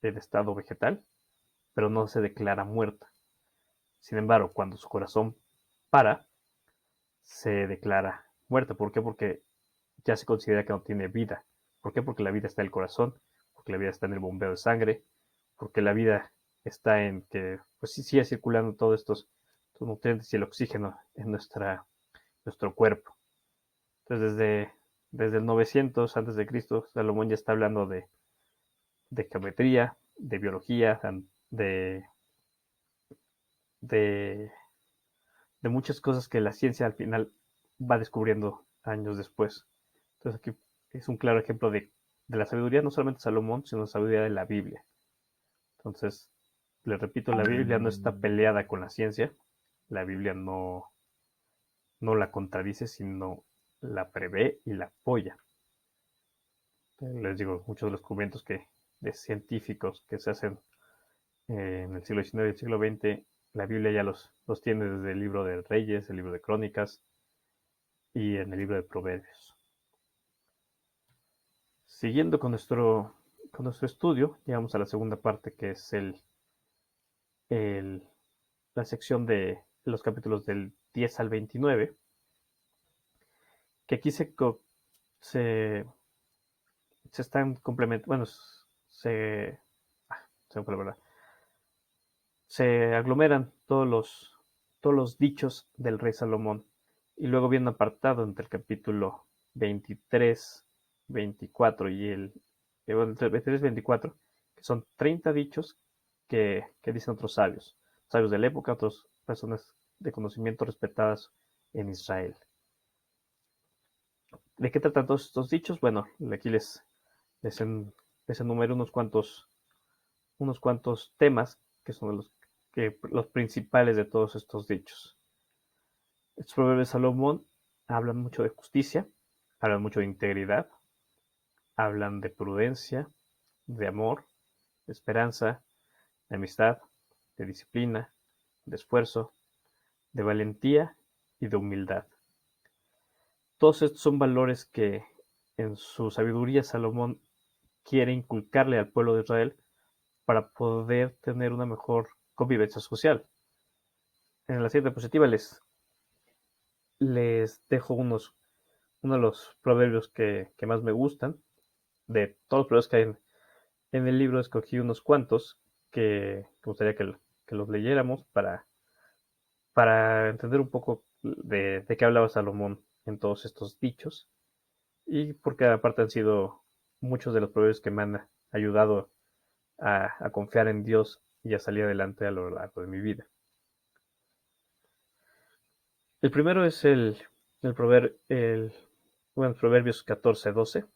en estado vegetal, pero no se declara muerta. Sin embargo, cuando su corazón para, se declara muerta. ¿Por qué? Porque ya se considera que no tiene vida. ¿Por qué? Porque la vida está en el corazón, porque la vida está en el bombeo de sangre, porque la vida está en que pues sí sigue circulando todos estos nutrientes y el oxígeno en nuestro cuerpo. Entonces desde el 900 antes de Cristo, Salomón ya está hablando de geometría, de biología, de, de, de muchas cosas que la ciencia al final va descubriendo años después. Entonces aquí es un claro ejemplo de la sabiduría no solamente de Salomón, sino la sabiduría de la Biblia. Entonces, les repito, la Biblia no está peleada con la ciencia, la Biblia no la contradice, sino la prevé y la apoya. Les digo, muchos de los documentos de científicos que se hacen en el siglo XIX y el siglo XX la Biblia ya los tiene desde el libro de Reyes, el libro de Crónicas y en el libro de Proverbios. Siguiendo con nuestro estudio, llegamos a la segunda parte, que es la sección de los capítulos del 10 al 29, que aquí se, se están complementando, bueno, se me fue la verdad. Se aglomeran todos los dichos del rey Salomón, y luego viene un apartado entre el capítulo 23, 24 y entre el 23 y 24, que son 30 dichos que dicen otros sabios de la época, otras personas de conocimiento respetadas en Israel. ¿De qué tratan todos estos dichos? Bueno, aquí les, les enumero unos cuantos temas que son los principales de todos estos dichos. Estos proverbios de Salomón hablan mucho de justicia, hablan mucho de integridad, hablan de prudencia, de amor, de esperanza, de amistad, de disciplina, de esfuerzo, de valentía y de humildad. Todos estos son valores que en su sabiduría Salomón quiere inculcarle al pueblo de Israel para poder tener una mejor convivencia social. En la siguiente diapositiva les dejo uno de los proverbios que más me gustan. De todos los proverbios que hay en el libro, escogí unos cuantos que me gustaría que los leyéramos para entender un poco de qué hablaba Salomón en todos estos dichos, y porque aparte han sido muchos de los proverbios que me han ayudado a confiar en Dios y a salir adelante a lo largo de mi vida. El primero es Proverbios 14:12,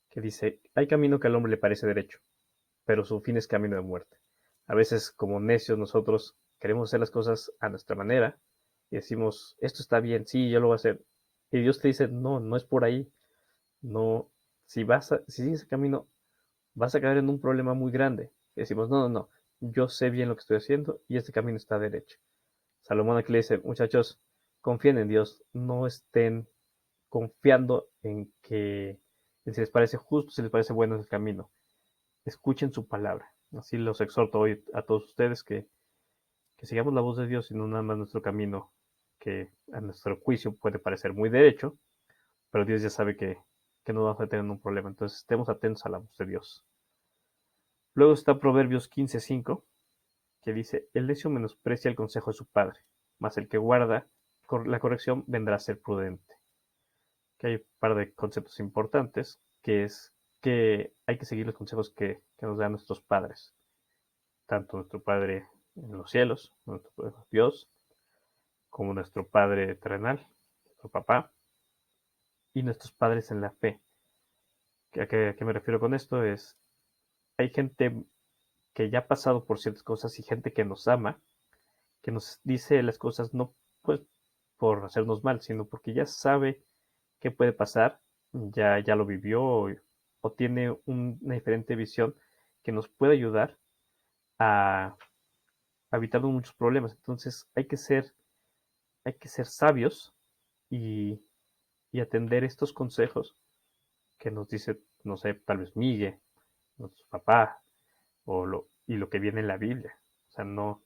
que dice: hay camino que al hombre le parece derecho, pero su fin es camino de muerte. A veces, como necios, nosotros queremos hacer las cosas a nuestra manera y decimos, esto está bien, sí, yo lo voy a hacer. Y Dios te dice, no, no es por ahí. No, si sigues ese camino, vas a caer en un problema muy grande. Y decimos, no, no, no, yo sé bien lo que estoy haciendo y este camino está derecho. Salomón aquí le dice, muchachos, confíen en Dios, no estén confiando en si les parece justo, si les parece bueno el camino. Escuchen su palabra. Así los exhorto hoy a todos ustedes que sigamos la voz de Dios y no nada más nuestro camino, que a nuestro juicio puede parecer muy derecho, pero Dios ya sabe que no vamos a tener un problema. Entonces estemos atentos a la voz de Dios. Luego está Proverbios 15:5, que dice: el necio menosprecia el consejo de su padre, mas el que guarda la corrección vendrá a ser prudente. Que hay un par de conceptos importantes, que es que hay que seguir los consejos que nos dan nuestros padres, tanto nuestro Padre en los cielos, nuestro Dios, como nuestro Padre terrenal, nuestro papá, y nuestros padres en la fe. ¿A qué me refiero con esto? Hay gente que ya ha pasado por ciertas cosas y gente que nos ama, que nos dice las cosas no pues por hacernos mal, sino porque ya sabe qué puede pasar, ya lo vivió o tiene una diferente visión que nos puede ayudar a evitar muchos problemas. Entonces hay que ser sabios y, y atender estos consejos que nos dice, no sé, tal vez Miguel, nuestro papá, y lo que viene en la Biblia. O sea, no,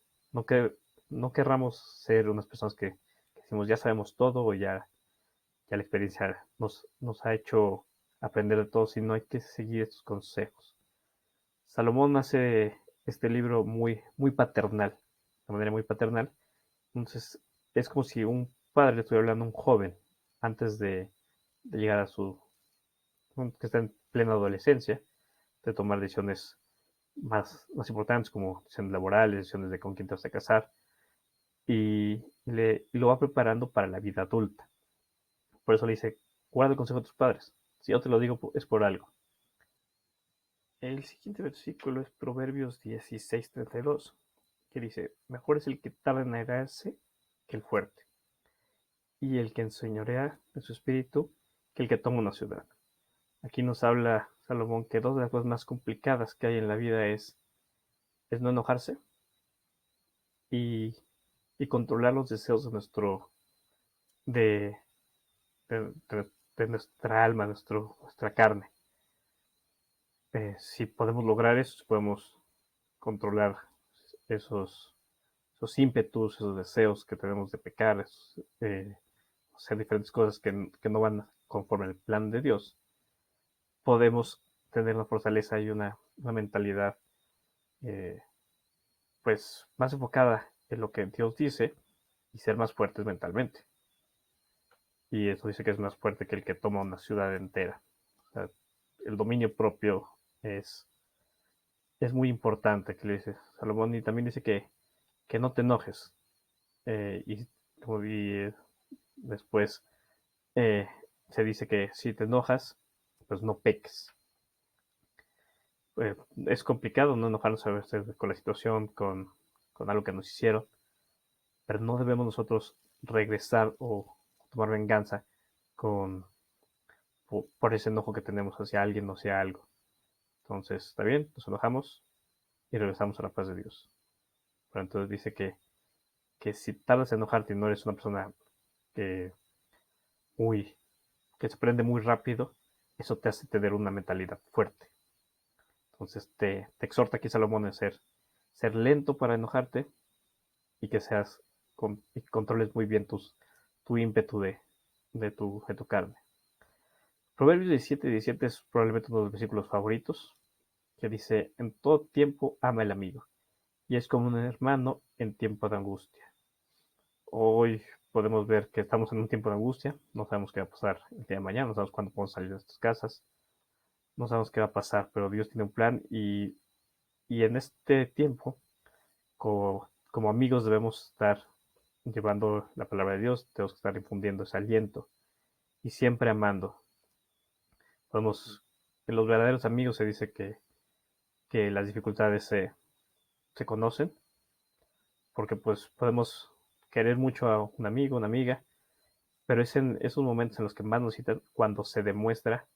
que, no querramos ser unas personas que decimos ya sabemos todo o ya la experiencia nos ha hecho aprender de todo, sino hay que seguir estos consejos. Salomón hace este libro muy paternal, de manera muy paternal. Entonces, es como si un padre le estuviera hablando a un joven antes de llegar que está en plena adolescencia, de tomar decisiones más importantes como decisiones laborales, decisiones de con quién te vas a casar, y lo va preparando para la vida adulta. Por eso le dice, guarda el consejo de tus padres. Si yo te lo digo es por algo. El siguiente versículo es Proverbios 16:32, que dice, mejor es el que tarda en airarse que el fuerte, y el que enseñorea de su espíritu que el que toma una ciudad. Aquí nos habla Salomón que dos de las cosas más complicadas que hay en la vida es no enojarse y, y controlar los deseos de, de, de nuestra alma, nuestra carne. Si podemos lograr eso, si podemos controlar esos, esos ímpetus, esos deseos que tenemos de pecar, hacer diferentes cosas que no van conforme al plan de Dios, podemos tener una fortaleza y una mentalidad eh, pues más enfocada en lo que Dios dice y ser más fuertes mentalmente. Y eso dice que es más fuerte que el que toma una ciudad entera. O sea, el dominio propio es, es muy importante, que le dice Salomón, y también dice que no te enojes. Y como vi después, eh, se dice que si te enojas, pues no peques. Es complicado no enojarnos a veces con la situación, con algo que nos hicieron, pero no debemos nosotros regresar o tomar venganza con, por ese enojo que tenemos hacia alguien o hacia algo. Entonces, está bien, nos enojamos y regresamos a la paz de Dios. Pero entonces dice que si tardas en enojarte y no eres una persona que, muy, que se prende muy rápido, eso te hace tener una mentalidad fuerte. Entonces te exhorta aquí Salomón a ser lento para enojarte y que y controles muy bien tu ímpetu de tu carne. Proverbios 17:17 es probablemente uno de los versículos favoritos, que dice, en todo tiempo ama el amigo, y es como un hermano en tiempo de angustia. Hoy podemos ver que estamos en un tiempo de angustia, no sabemos qué va a pasar el día de mañana, no sabemos cuándo podemos salir de nuestras casas, no sabemos qué va a pasar, pero Dios tiene un plan y en este tiempo, como amigos, debemos estar llevando la palabra de Dios, tenemos que estar infundiendo ese aliento y siempre amando. Podemos, en los verdaderos amigos se dice que las dificultades se conocen, porque pues podemos querer mucho a un amigo, una amiga, pero es en esos momentos en los que más nos necesitan cuando se demuestra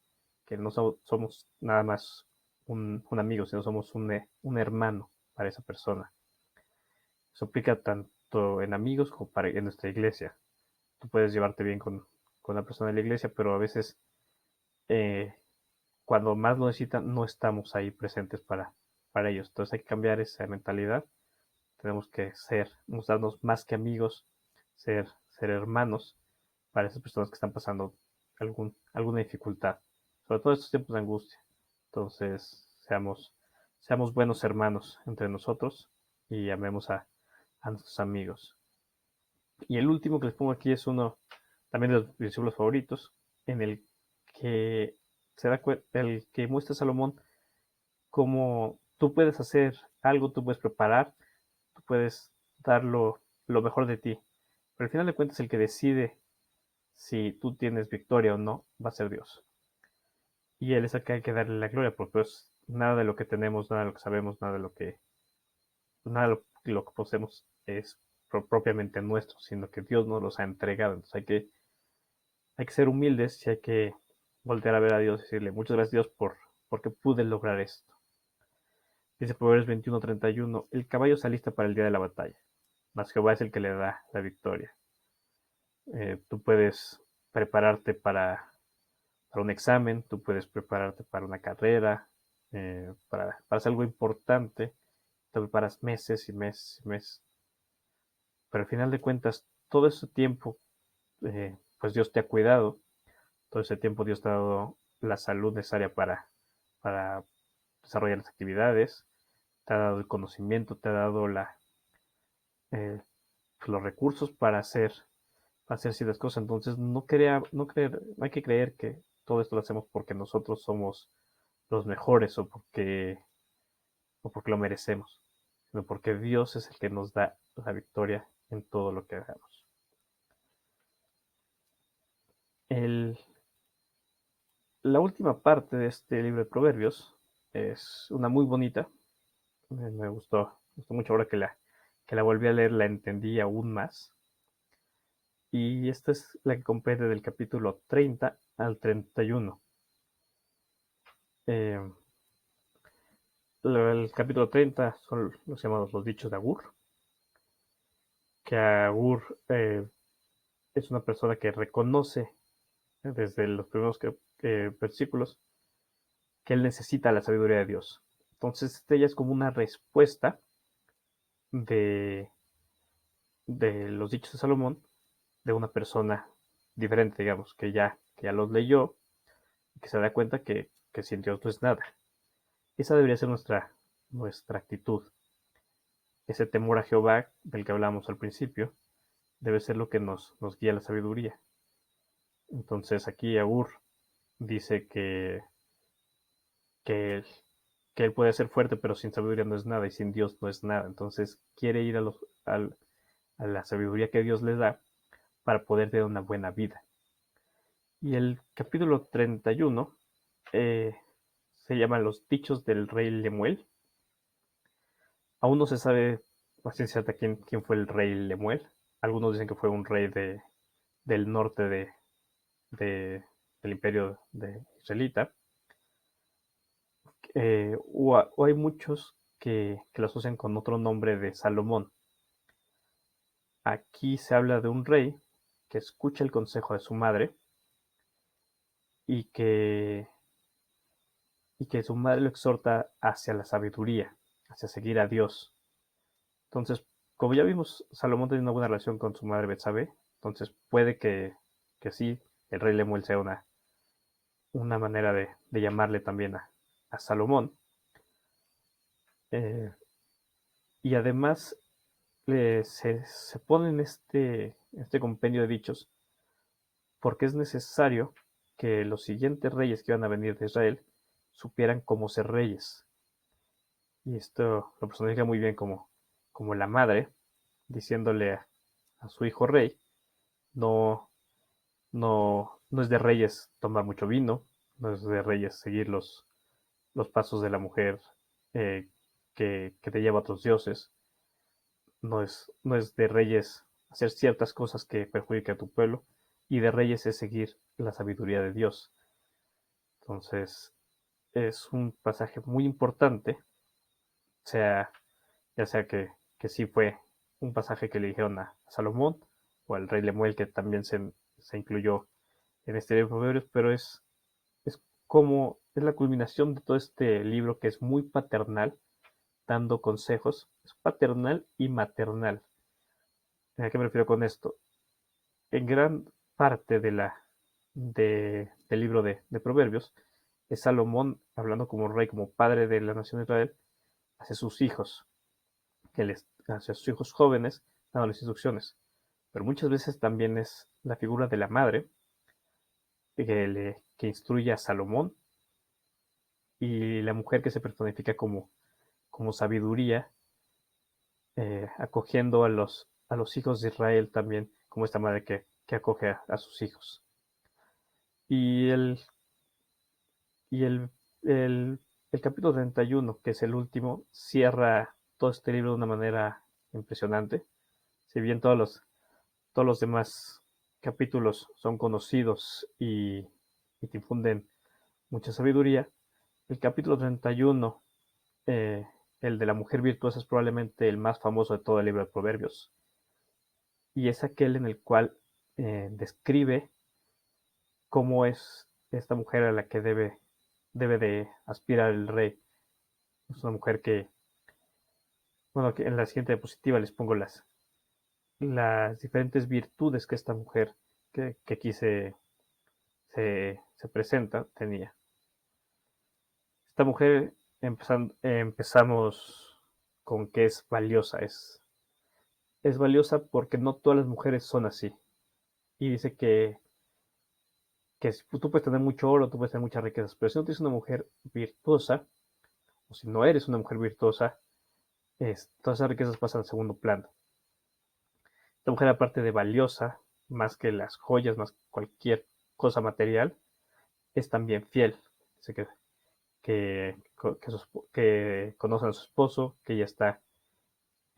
que no somos nada más un amigo, sino somos un hermano para esa persona. Eso aplica tanto en amigos como en nuestra iglesia. Tú puedes llevarte bien con la persona de la iglesia, pero a veces eh, cuando más lo necesitan no estamos ahí presentes para ellos. Entonces hay que cambiar esa mentalidad. Tenemos que mostrarnos más que amigos, ser hermanos para esas personas que están pasando alguna dificultad, sobre todo estos tiempos de angustia. Entonces, seamos buenos hermanos entre nosotros y amemos a nuestros amigos. Y el último que les pongo aquí es uno también de los versículos favoritos, en el que el que muestra Salomón cómo tú puedes hacer algo, tú puedes preparar, tú puedes dar lo mejor de ti. Pero al final de cuentas, el que decide si tú tienes victoria o no va a ser Dios. Y Él es el que hay que darle la gloria, porque pues nada de lo que tenemos, nada de lo que sabemos, nada de lo que poseemos es propiamente nuestro, sino que Dios nos los ha entregado. Entonces hay que ser humildes y hay que voltear a ver a Dios y decirle, muchas gracias Dios porque pude lograr esto. Dice Proverbios 21:31, el caballo se alista para el día de la batalla, mas Jehová es el que le da la victoria. Tú puedes prepararte para un examen, tú puedes prepararte para una carrera, para hacer algo importante, te preparas meses y meses y meses, pero al final de cuentas, todo ese tiempo, pues Dios te ha cuidado, todo ese tiempo Dios te ha dado la salud necesaria para desarrollar las actividades, te ha dado el conocimiento, te ha dado eh, los recursos para hacer ciertas cosas. Entonces, no hay que creer que todo esto lo hacemos porque nosotros somos los mejores o porque lo merecemos, sino porque Dios es el que nos da la victoria en todo lo que hagamos. El, la última parte de este libro de Proverbios es una muy bonita. Me gustó mucho ahora que la volví a leer, la entendí aún más. Y esta es la que comprende del capítulo 30 al 31. Eh, el capítulo 30 son los llamados los dichos de Agur. que Agur es una persona que reconoce desde los primeros versículos que él necesita la sabiduría de Dios. Entonces, ella es como una respuesta de, de los dichos de Salomón de una persona diferente, digamos, que ya los leyó y que se da cuenta que sin Dios no es nada. Esa debería ser nuestra actitud. Ese temor a Jehová del que hablamos al principio debe ser lo que nos guía a la sabiduría. Entonces aquí Agur dice que, él, que él puede ser fuerte, pero sin sabiduría no es nada y sin Dios no es nada. Entonces quiere ir a la sabiduría que Dios le da para poder tener una buena vida. Y el capítulo 31 se llama Los dichos del rey Lemuel. Aún no se sabe a ciencia cierta quién fue el rey Lemuel. Algunos dicen que fue un rey del norte del imperio de israelita. O hay muchos que lo asocian con otro nombre de Salomón. Aquí se habla de un rey que escucha el consejo de su madre y que su madre lo exhorta hacia la sabiduría, hacia seguir a Dios. Entonces, como ya vimos, Salomón tiene una buena relación con su madre Betsabé, entonces puede que sí, el rey Lemuel sea una manera de llamarle también a Salomón. Eh, y además se pone en este compendio de dichos porque es necesario que los siguientes reyes que iban a venir de Israel supieran cómo ser reyes. Y esto lo personifica muy bien como la madre diciéndole a su hijo rey, no, no es de reyes tomar mucho vino, no es de reyes seguir los pasos de la mujer eh, que te lleva a otros dioses, no es de reyes hacer ciertas cosas que perjudiquen a tu pueblo, y de reyes es seguir la sabiduría de Dios. Entonces, es un pasaje muy importante, sea, ya sea que sí fue un pasaje que le dijeron a Salomón, o al rey Lemuel, que también se incluyó en este libro de Proverbios, pero es como es la culminación de todo este libro que es muy paternal, dando consejos, es paternal y maternal. ¿A qué me refiero con esto? En gran parte del libro de Proverbios es Salomón hablando como rey, como padre de la nación de Israel, hacia sus hijos, hacia sus hijos jóvenes, dándoles instrucciones. Pero muchas veces también es la figura de la madre que instruye a Salomón, y la mujer que se personifica como sabiduría, acogiendo a los hijos de Israel también, como esta madre que acoge a sus hijos. Y el capítulo 31, que es el último, cierra todo este libro de una manera impresionante. Si bien todos los demás capítulos son conocidos y te infunden mucha sabiduría, el capítulo 31, eh, el de la mujer virtuosa, es probablemente el más famoso de todo el libro de Proverbios. Y es aquel en el cual describe cómo es esta mujer a la que debe de aspirar el rey. Es una mujer que en la siguiente diapositiva les pongo las diferentes virtudes que esta mujer que aquí se presenta tenía. Esta mujer empezamos con que es valiosa. Es valiosa porque no todas las mujeres son así. Y dice que tú puedes tener mucho oro, tú puedes tener muchas riquezas, pero si no tienes una mujer virtuosa, o si no eres una mujer virtuosa, todas esas riquezas pasan al segundo plano. Esta mujer, aparte de valiosa, más que las joyas, más que cualquier cosa material, es también fiel. Dice que conoce a su esposo, que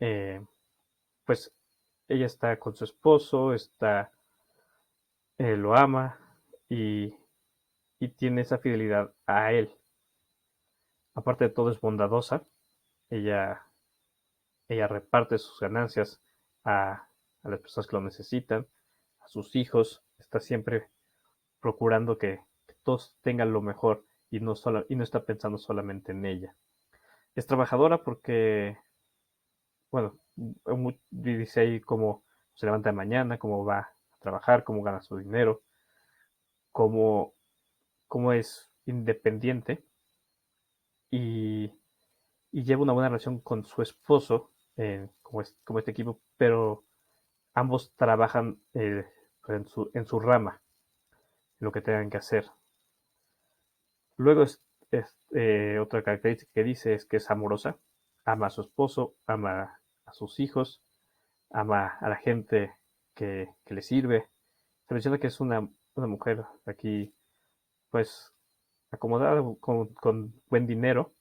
eh, pues, ella está con su esposo, lo ama y, y tiene esa fidelidad a él. Aparte de todo, es bondadosa. Ella reparte sus ganancias a, a las personas que lo necesitan, a sus hijos, está siempre procurando que todos tengan lo mejor y no está pensando solamente en ella. Es trabajadora porque, bueno, dice ahí cómo se levanta de mañana, cómo va a trabajar, cómo gana su dinero, cómo, cómo es independiente y, y lleva una buena relación con su esposo, como este equipo, pero ambos trabajan en su rama, en lo que tengan que hacer. Luego otra característica que dice es que es amorosa, ama a su esposo, ama a sus hijos, ama a la gente que le sirve. Se menciona que es una mujer aquí, pues, acomodada con buen dinero,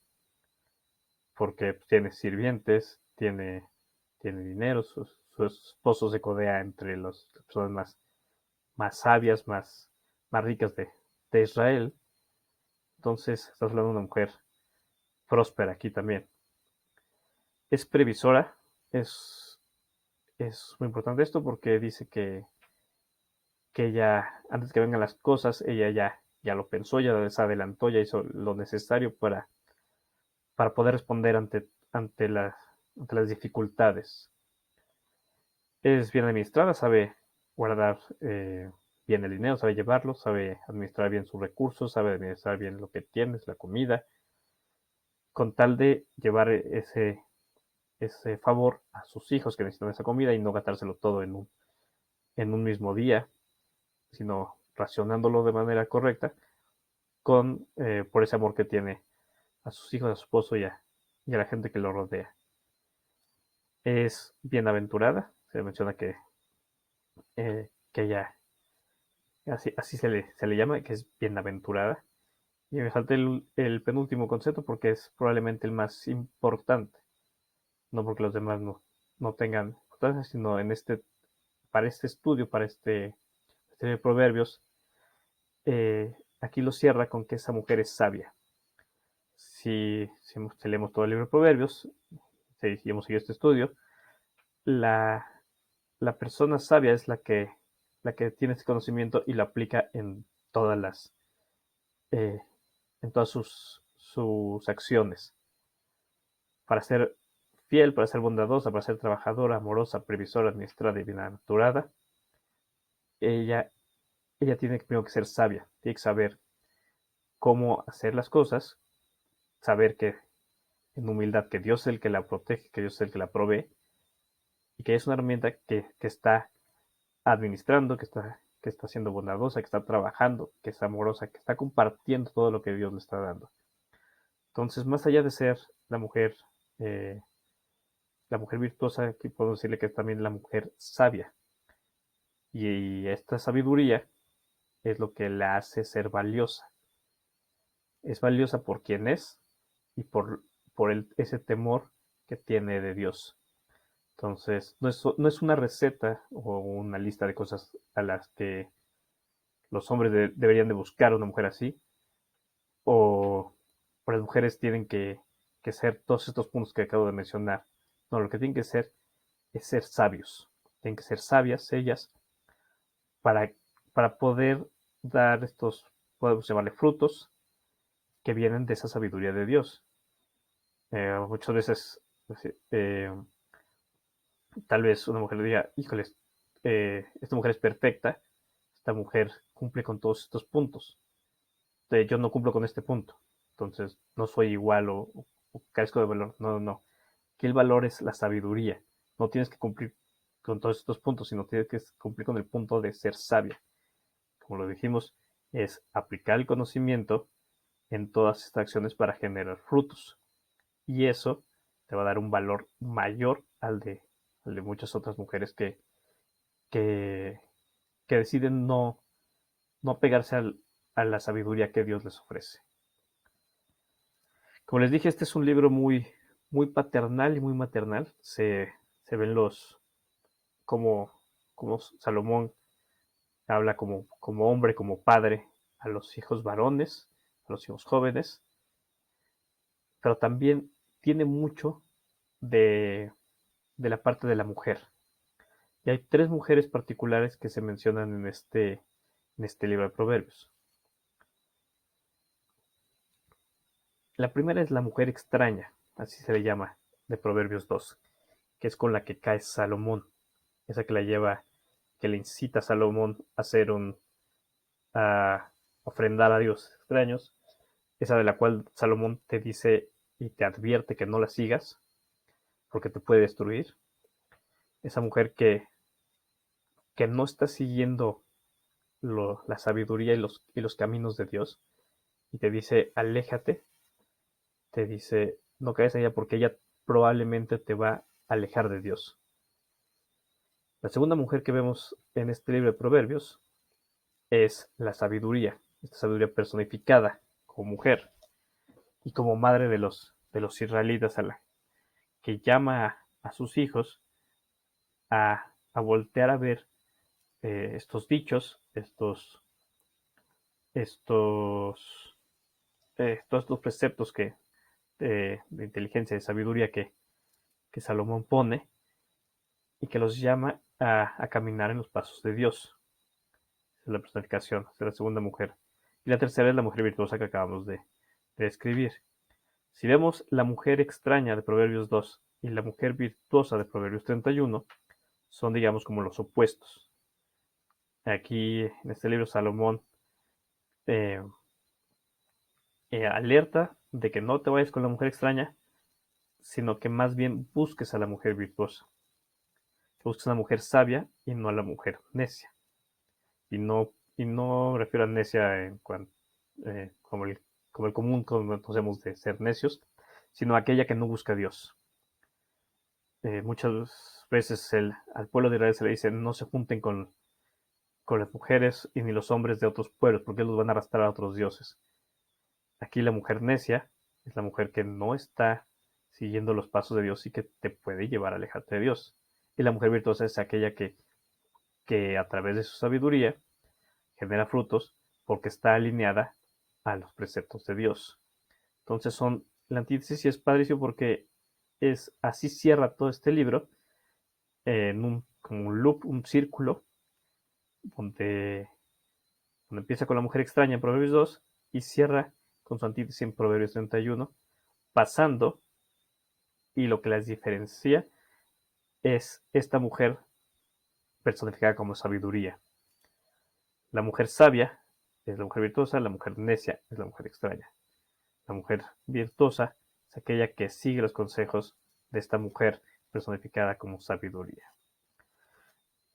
porque tiene sirvientes, tiene dinero, su esposo se codea entre las personas más sabias, más ricas de Israel. Entonces, estás hablando de una mujer próspera aquí también. Es previsora, es, es muy importante esto porque dice que ella, antes que vengan las cosas, ella ya lo pensó, ya se adelantó, ya hizo lo necesario para poder responder ante las dificultades. Es bien administrada, sabe guardar bien el dinero, sabe llevarlo, sabe administrar bien sus recursos, sabe administrar bien lo que tienes, la comida, con tal de llevar ese favor a sus hijos que necesitan esa comida y no gastárselo todo en un mismo día, sino racionándolo de manera correcta por ese amor que tiene a sus hijos, a su esposo y a la gente que lo rodea. Es bienaventurada, se menciona que ella, así se le llama, que es bienaventurada. Y me salté el penúltimo concepto porque es probablemente el más importante, no porque los demás no tengan importancia, sino para este estudio, para este Proverbios, aquí lo cierra con que esa mujer es sabia. Si leemos todo el libro de Proverbios, si hemos seguido este estudio, la, la persona sabia es la que tiene este conocimiento y lo aplica eh, en todas sus acciones. Para ser fiel, para ser bondadosa, para ser trabajadora, amorosa, previsora, administrada y bienaventurada, ella, ella tiene primero que ser sabia, tiene que saber cómo hacer las cosas, saber que en humildad que Dios es el que la protege, que Dios es el que la provee, y que es una herramienta que está administrando, que está siendo bondadosa, que está trabajando, que es amorosa, que está compartiendo todo lo que Dios le está dando. Entonces, más allá de ser la mujer, eh, la mujer virtuosa, aquí podemos decirle que es también la mujer sabia. Y esta sabiduría es lo que la hace ser valiosa. Es valiosa por quien es y por ese temor que tiene de Dios. Entonces, no es una receta o una lista de cosas a las que los hombres deberían de buscar una mujer así, o las mujeres tienen que ser todos estos puntos que acabo de mencionar. No, lo que tienen que ser es ser sabios. Tienen que ser sabias ellas para, para poder dar podemos llamarle frutos, que vienen de esa sabiduría de Dios. Muchas veces, eh, tal vez una mujer le diga, híjoles, esta mujer es perfecta, esta mujer cumple con todos estos puntos, yo no cumplo con este punto, entonces no soy igual o carezco de valor. No, no, no. Aquí el valor es la sabiduría. No tienes que cumplir con todos estos puntos, sino tienes que cumplir con el punto de ser sabia. Como lo dijimos, es aplicar el conocimiento en todas estas acciones para generar frutos. Y eso te va a dar un valor mayor al de muchas otras mujeres que, que deciden no pegarse a la sabiduría que Dios les ofrece. Como les dije, este es un libro muy paternal y muy maternal. Se ven como, como Salomón habla como hombre, como padre a los hijos varones, a los hijos jóvenes, pero también tiene mucho de la parte de la mujer. Y hay 3 mujeres particulares que se mencionan en este libro de Proverbios. La primera es la mujer extraña, así se le llama, de Proverbios 2, que es con la que cae Salomón, esa que que le incita a Salomón a a ofrendar a dioses extraños, esa de la cual Salomón te dice y te advierte que no la sigas, porque te puede destruir. Esa mujer que no está siguiendo la sabiduría y los caminos de Dios, y te dice, aléjate, te dice, no caigas en ella porque ella probablemente te va a alejar de Dios. La segunda mujer que vemos en este libro de Proverbios es la sabiduría, esta sabiduría personificada como mujer y como madre de los israelitas, que llama a sus hijos a voltear a ver estos dichos, estos, todos estos preceptos de inteligencia y de sabiduría que Salomón pone y que los llama a caminar en los pasos de Dios. Esa es la personificación, esa es la segunda mujer. Y la tercera es la mujer virtuosa que acabamos de describir. Si vemos la mujer extraña de Proverbios 2 y la mujer virtuosa de Proverbios 31, son, digamos, como los opuestos. Aquí en este libro Salomón eh, alerta de que no te vayas con la mujer extraña, sino que más bien busques a la mujer virtuosa. Busques a la mujer sabia y no a la mujer necia. Y no refiero a necia como el común conocemos de ser necios, sino a aquella que no busca a Dios. Muchas veces al pueblo de Israel se le dice no se junten con las mujeres y ni los hombres de otros pueblos, porque los van a arrastrar a otros dioses. Aquí la mujer necia es la mujer que no está siguiendo los pasos de Dios y que te puede llevar a alejarte de Dios. Y la mujer virtuosa es aquella que a través de su sabiduría genera frutos porque está alineada a los preceptos de Dios. Entonces la antítesis es padrísimo porque así cierra todo este libro en como un loop, un círculo, donde, donde empieza con la mujer extraña en Proverbios 2 y cierra con su antítesis en Proverbios 31, pasando, y lo que las diferencia es esta mujer personificada como sabiduría. La mujer sabia es la mujer virtuosa, la mujer necia es la mujer extraña. La mujer virtuosa es aquella que sigue los consejos de esta mujer personificada como sabiduría.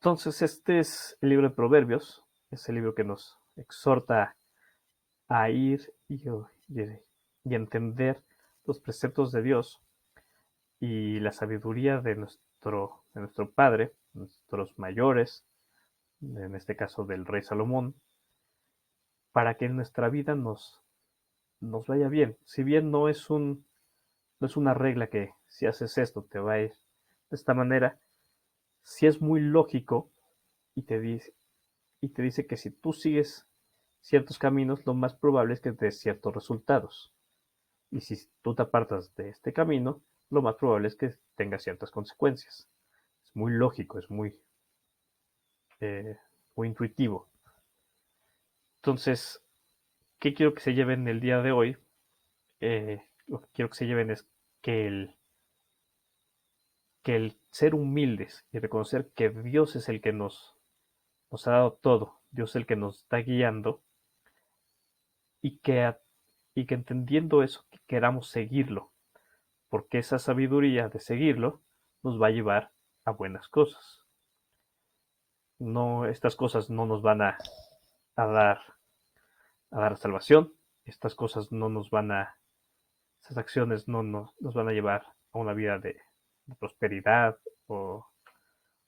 Entonces, este es el libro de Proverbios, es el libro que nos exhorta a ir y entender los preceptos de Dios y la sabiduría de nuestro Padre, nuestros mayores, en este caso del rey Salomón, para que en nuestra vida nos vaya bien. Si bien no es una regla que si haces esto te va a ir de esta manera, sí es muy lógico y te dice que si tú sigues ciertos caminos, lo más probable es que te des ciertos resultados. Y si tú te apartas de este camino, lo más probable es que tengas ciertas consecuencias. Es muy lógico, es eh, muy intuitivo. Entonces, ¿qué quiero que se lleven el día de hoy? Lo que quiero que se lleven es que el ser humildes y reconocer que Dios es el que nos ha dado todo, Dios es el que nos está guiando y y que entendiendo eso, que queramos seguirlo, porque esa sabiduría de seguirlo nos va a llevar a buenas cosas. No, estas cosas no nos van a dar salvación, estas cosas no nos van esas acciones no nos van a llevar a una vida de prosperidad o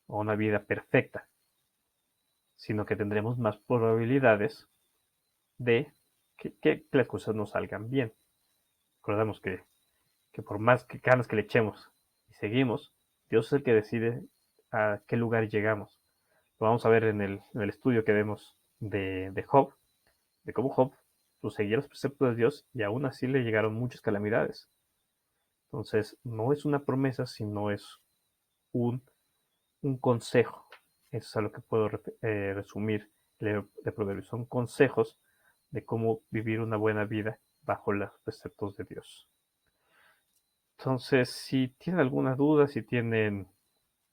a una vida perfecta, sino que tendremos más probabilidades de que las cosas nos salgan bien. Recordemos que por más que ganas que le echemos y seguimos, Dios es el que decide a qué lugar llegamos. Lo vamos a ver en el estudio que vemos de Job, de cómo Job pues, seguía los preceptos de Dios y aún así le llegaron muchas calamidades. Entonces, no es una promesa, sino es un, un consejo, Eso es a lo que puedo resumir el libro de Proverbios. Son consejos de cómo vivir una buena vida bajo los preceptos de Dios. Entonces, si tienen alguna duda, si tienen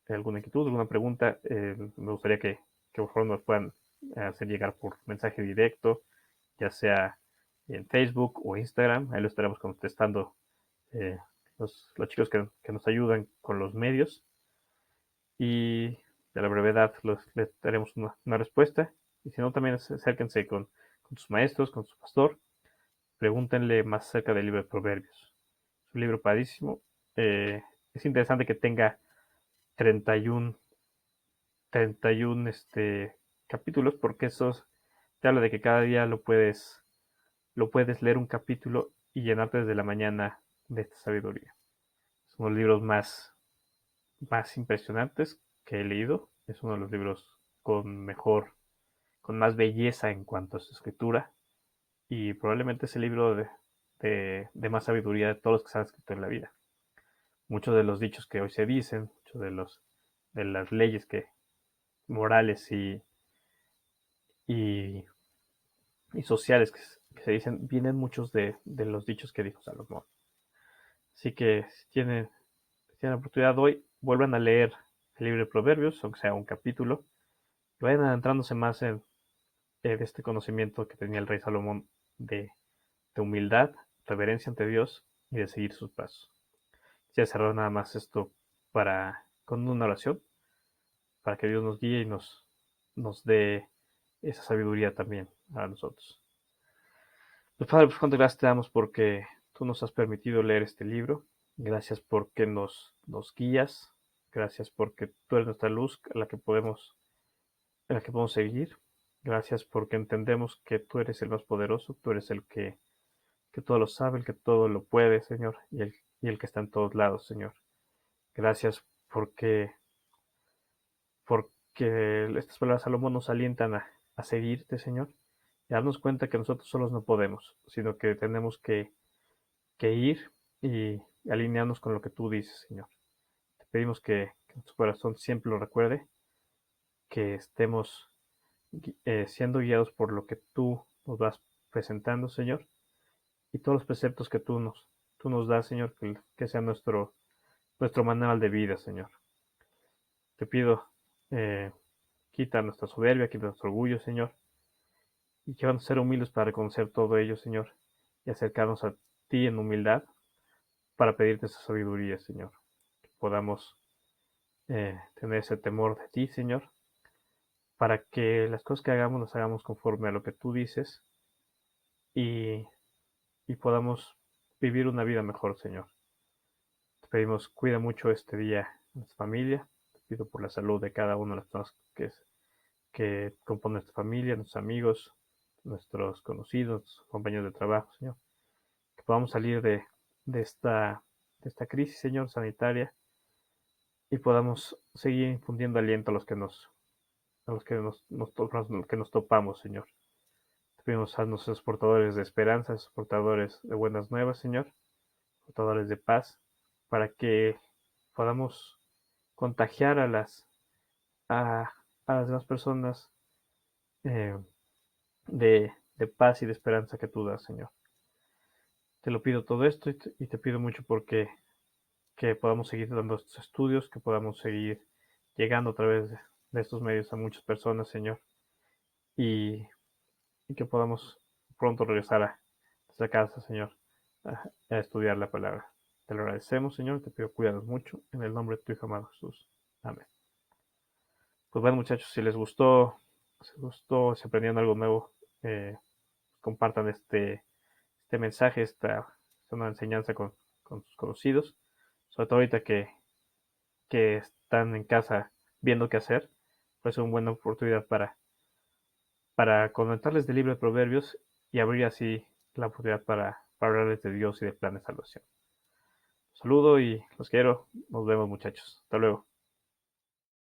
alguna inquietud, alguna pregunta, me gustaría que por favor nos puedan hacer llegar por mensaje directo, ya sea en Facebook o Instagram. Ahí lo estaremos contestando los chicos que nos ayudan con los medios. Y de la brevedad les daremos una respuesta. Y si no, también acérquense con sus maestros, con su pastor. Pregúntenle más acerca del libro de Proverbios. Es un libro padrísimo. Es interesante que tenga 31 capítulos, porque eso te habla de que cada día lo puedes leer un capítulo y llenarte desde la mañana de esta sabiduría. Es uno de los libros más impresionantes que he leído. Es uno de los libros con más belleza en cuanto a su escritura, y probablemente es el libro de más sabiduría de todos los que se han escrito en la vida. Muchos de los dichos que hoy se dicen, muchos de las leyes morales y sociales que se dicen, vienen muchos de los dichos que dijo Salomón. Así que si tienen la oportunidad hoy, vuelvan a leer el libro de Proverbios, aunque sea un capítulo, y vayan adentrándose más en este conocimiento que tenía el rey Salomón de humildad, reverencia ante Dios y de seguir sus pasos. Quisiera cerrar nada más esto con una oración, para que Dios nos guíe y nos dé esa sabiduría también a nosotros. Pues Padre, pues cuántas gracias te damos porque tú nos has permitido leer este libro. Gracias porque nos guías. Gracias porque tú eres nuestra luz en la que podemos seguir. Gracias porque entendemos que tú eres el más poderoso, tú eres el que todo lo sabe, el que todo lo puede, Señor, y el que está en todos lados, Señor. Gracias porque estas palabras de Salomón nos alientan a seguirte, Señor, y darnos cuenta que nosotros solos no podemos, sino que tenemos que ir y alinearnos con lo que tú dices, Señor. Te pedimos que nuestro corazón siempre lo recuerde, que estemos siendo guiados por lo que tú nos vas presentando, Señor, y todos los preceptos que tú nos das, Señor, que sea nuestro manual de vida, Señor. Te pido, quita nuestra soberbia, quita nuestro orgullo, Señor, y que vamos a ser humildes para reconocer todo ello, Señor, y acercarnos a ti en humildad para pedirte esa sabiduría, Señor. Que podamos tener ese temor de ti, Señor, para que las cosas que hagamos las hagamos conforme a lo que tú dices y podamos vivir una vida mejor, Señor. Te pedimos, cuida mucho este día a nuestra familia. Te pido por la salud de cada una de las personas que componen nuestra familia, nuestros amigos, nuestros conocidos, nuestros compañeros de trabajo, Señor. Que podamos salir de esta crisis, Señor, sanitaria, y podamos seguir infundiendo aliento a los que nos topamos, Señor. Te pedimos a nuestros portadores de esperanza, esos portadores de buenas nuevas, Señor, portadores de paz, para que podamos contagiar a las demás personas de paz y de esperanza que tú das, Señor. Te lo pido todo esto y te pido mucho porque que podamos seguir dando estos estudios, que podamos seguir llegando a través de estos medios a muchas personas, Señor, y que podamos pronto regresar a nuestra casa, Señor, a estudiar la palabra. Te lo agradecemos, Señor, te pido cuidados mucho, en el nombre de tu Hijo amado Jesús. Amén. Pues bueno, muchachos, si les gustó, si aprendieron algo nuevo, compartan este mensaje, esta nueva enseñanza con sus conocidos, sobre todo ahorita que están en casa viendo qué hacer. Pues es una buena oportunidad para comentarles del libro de Proverbios y abrir así la oportunidad para hablarles de Dios y de plan de salvación. Un saludo y los quiero. Nos vemos, muchachos. Hasta luego.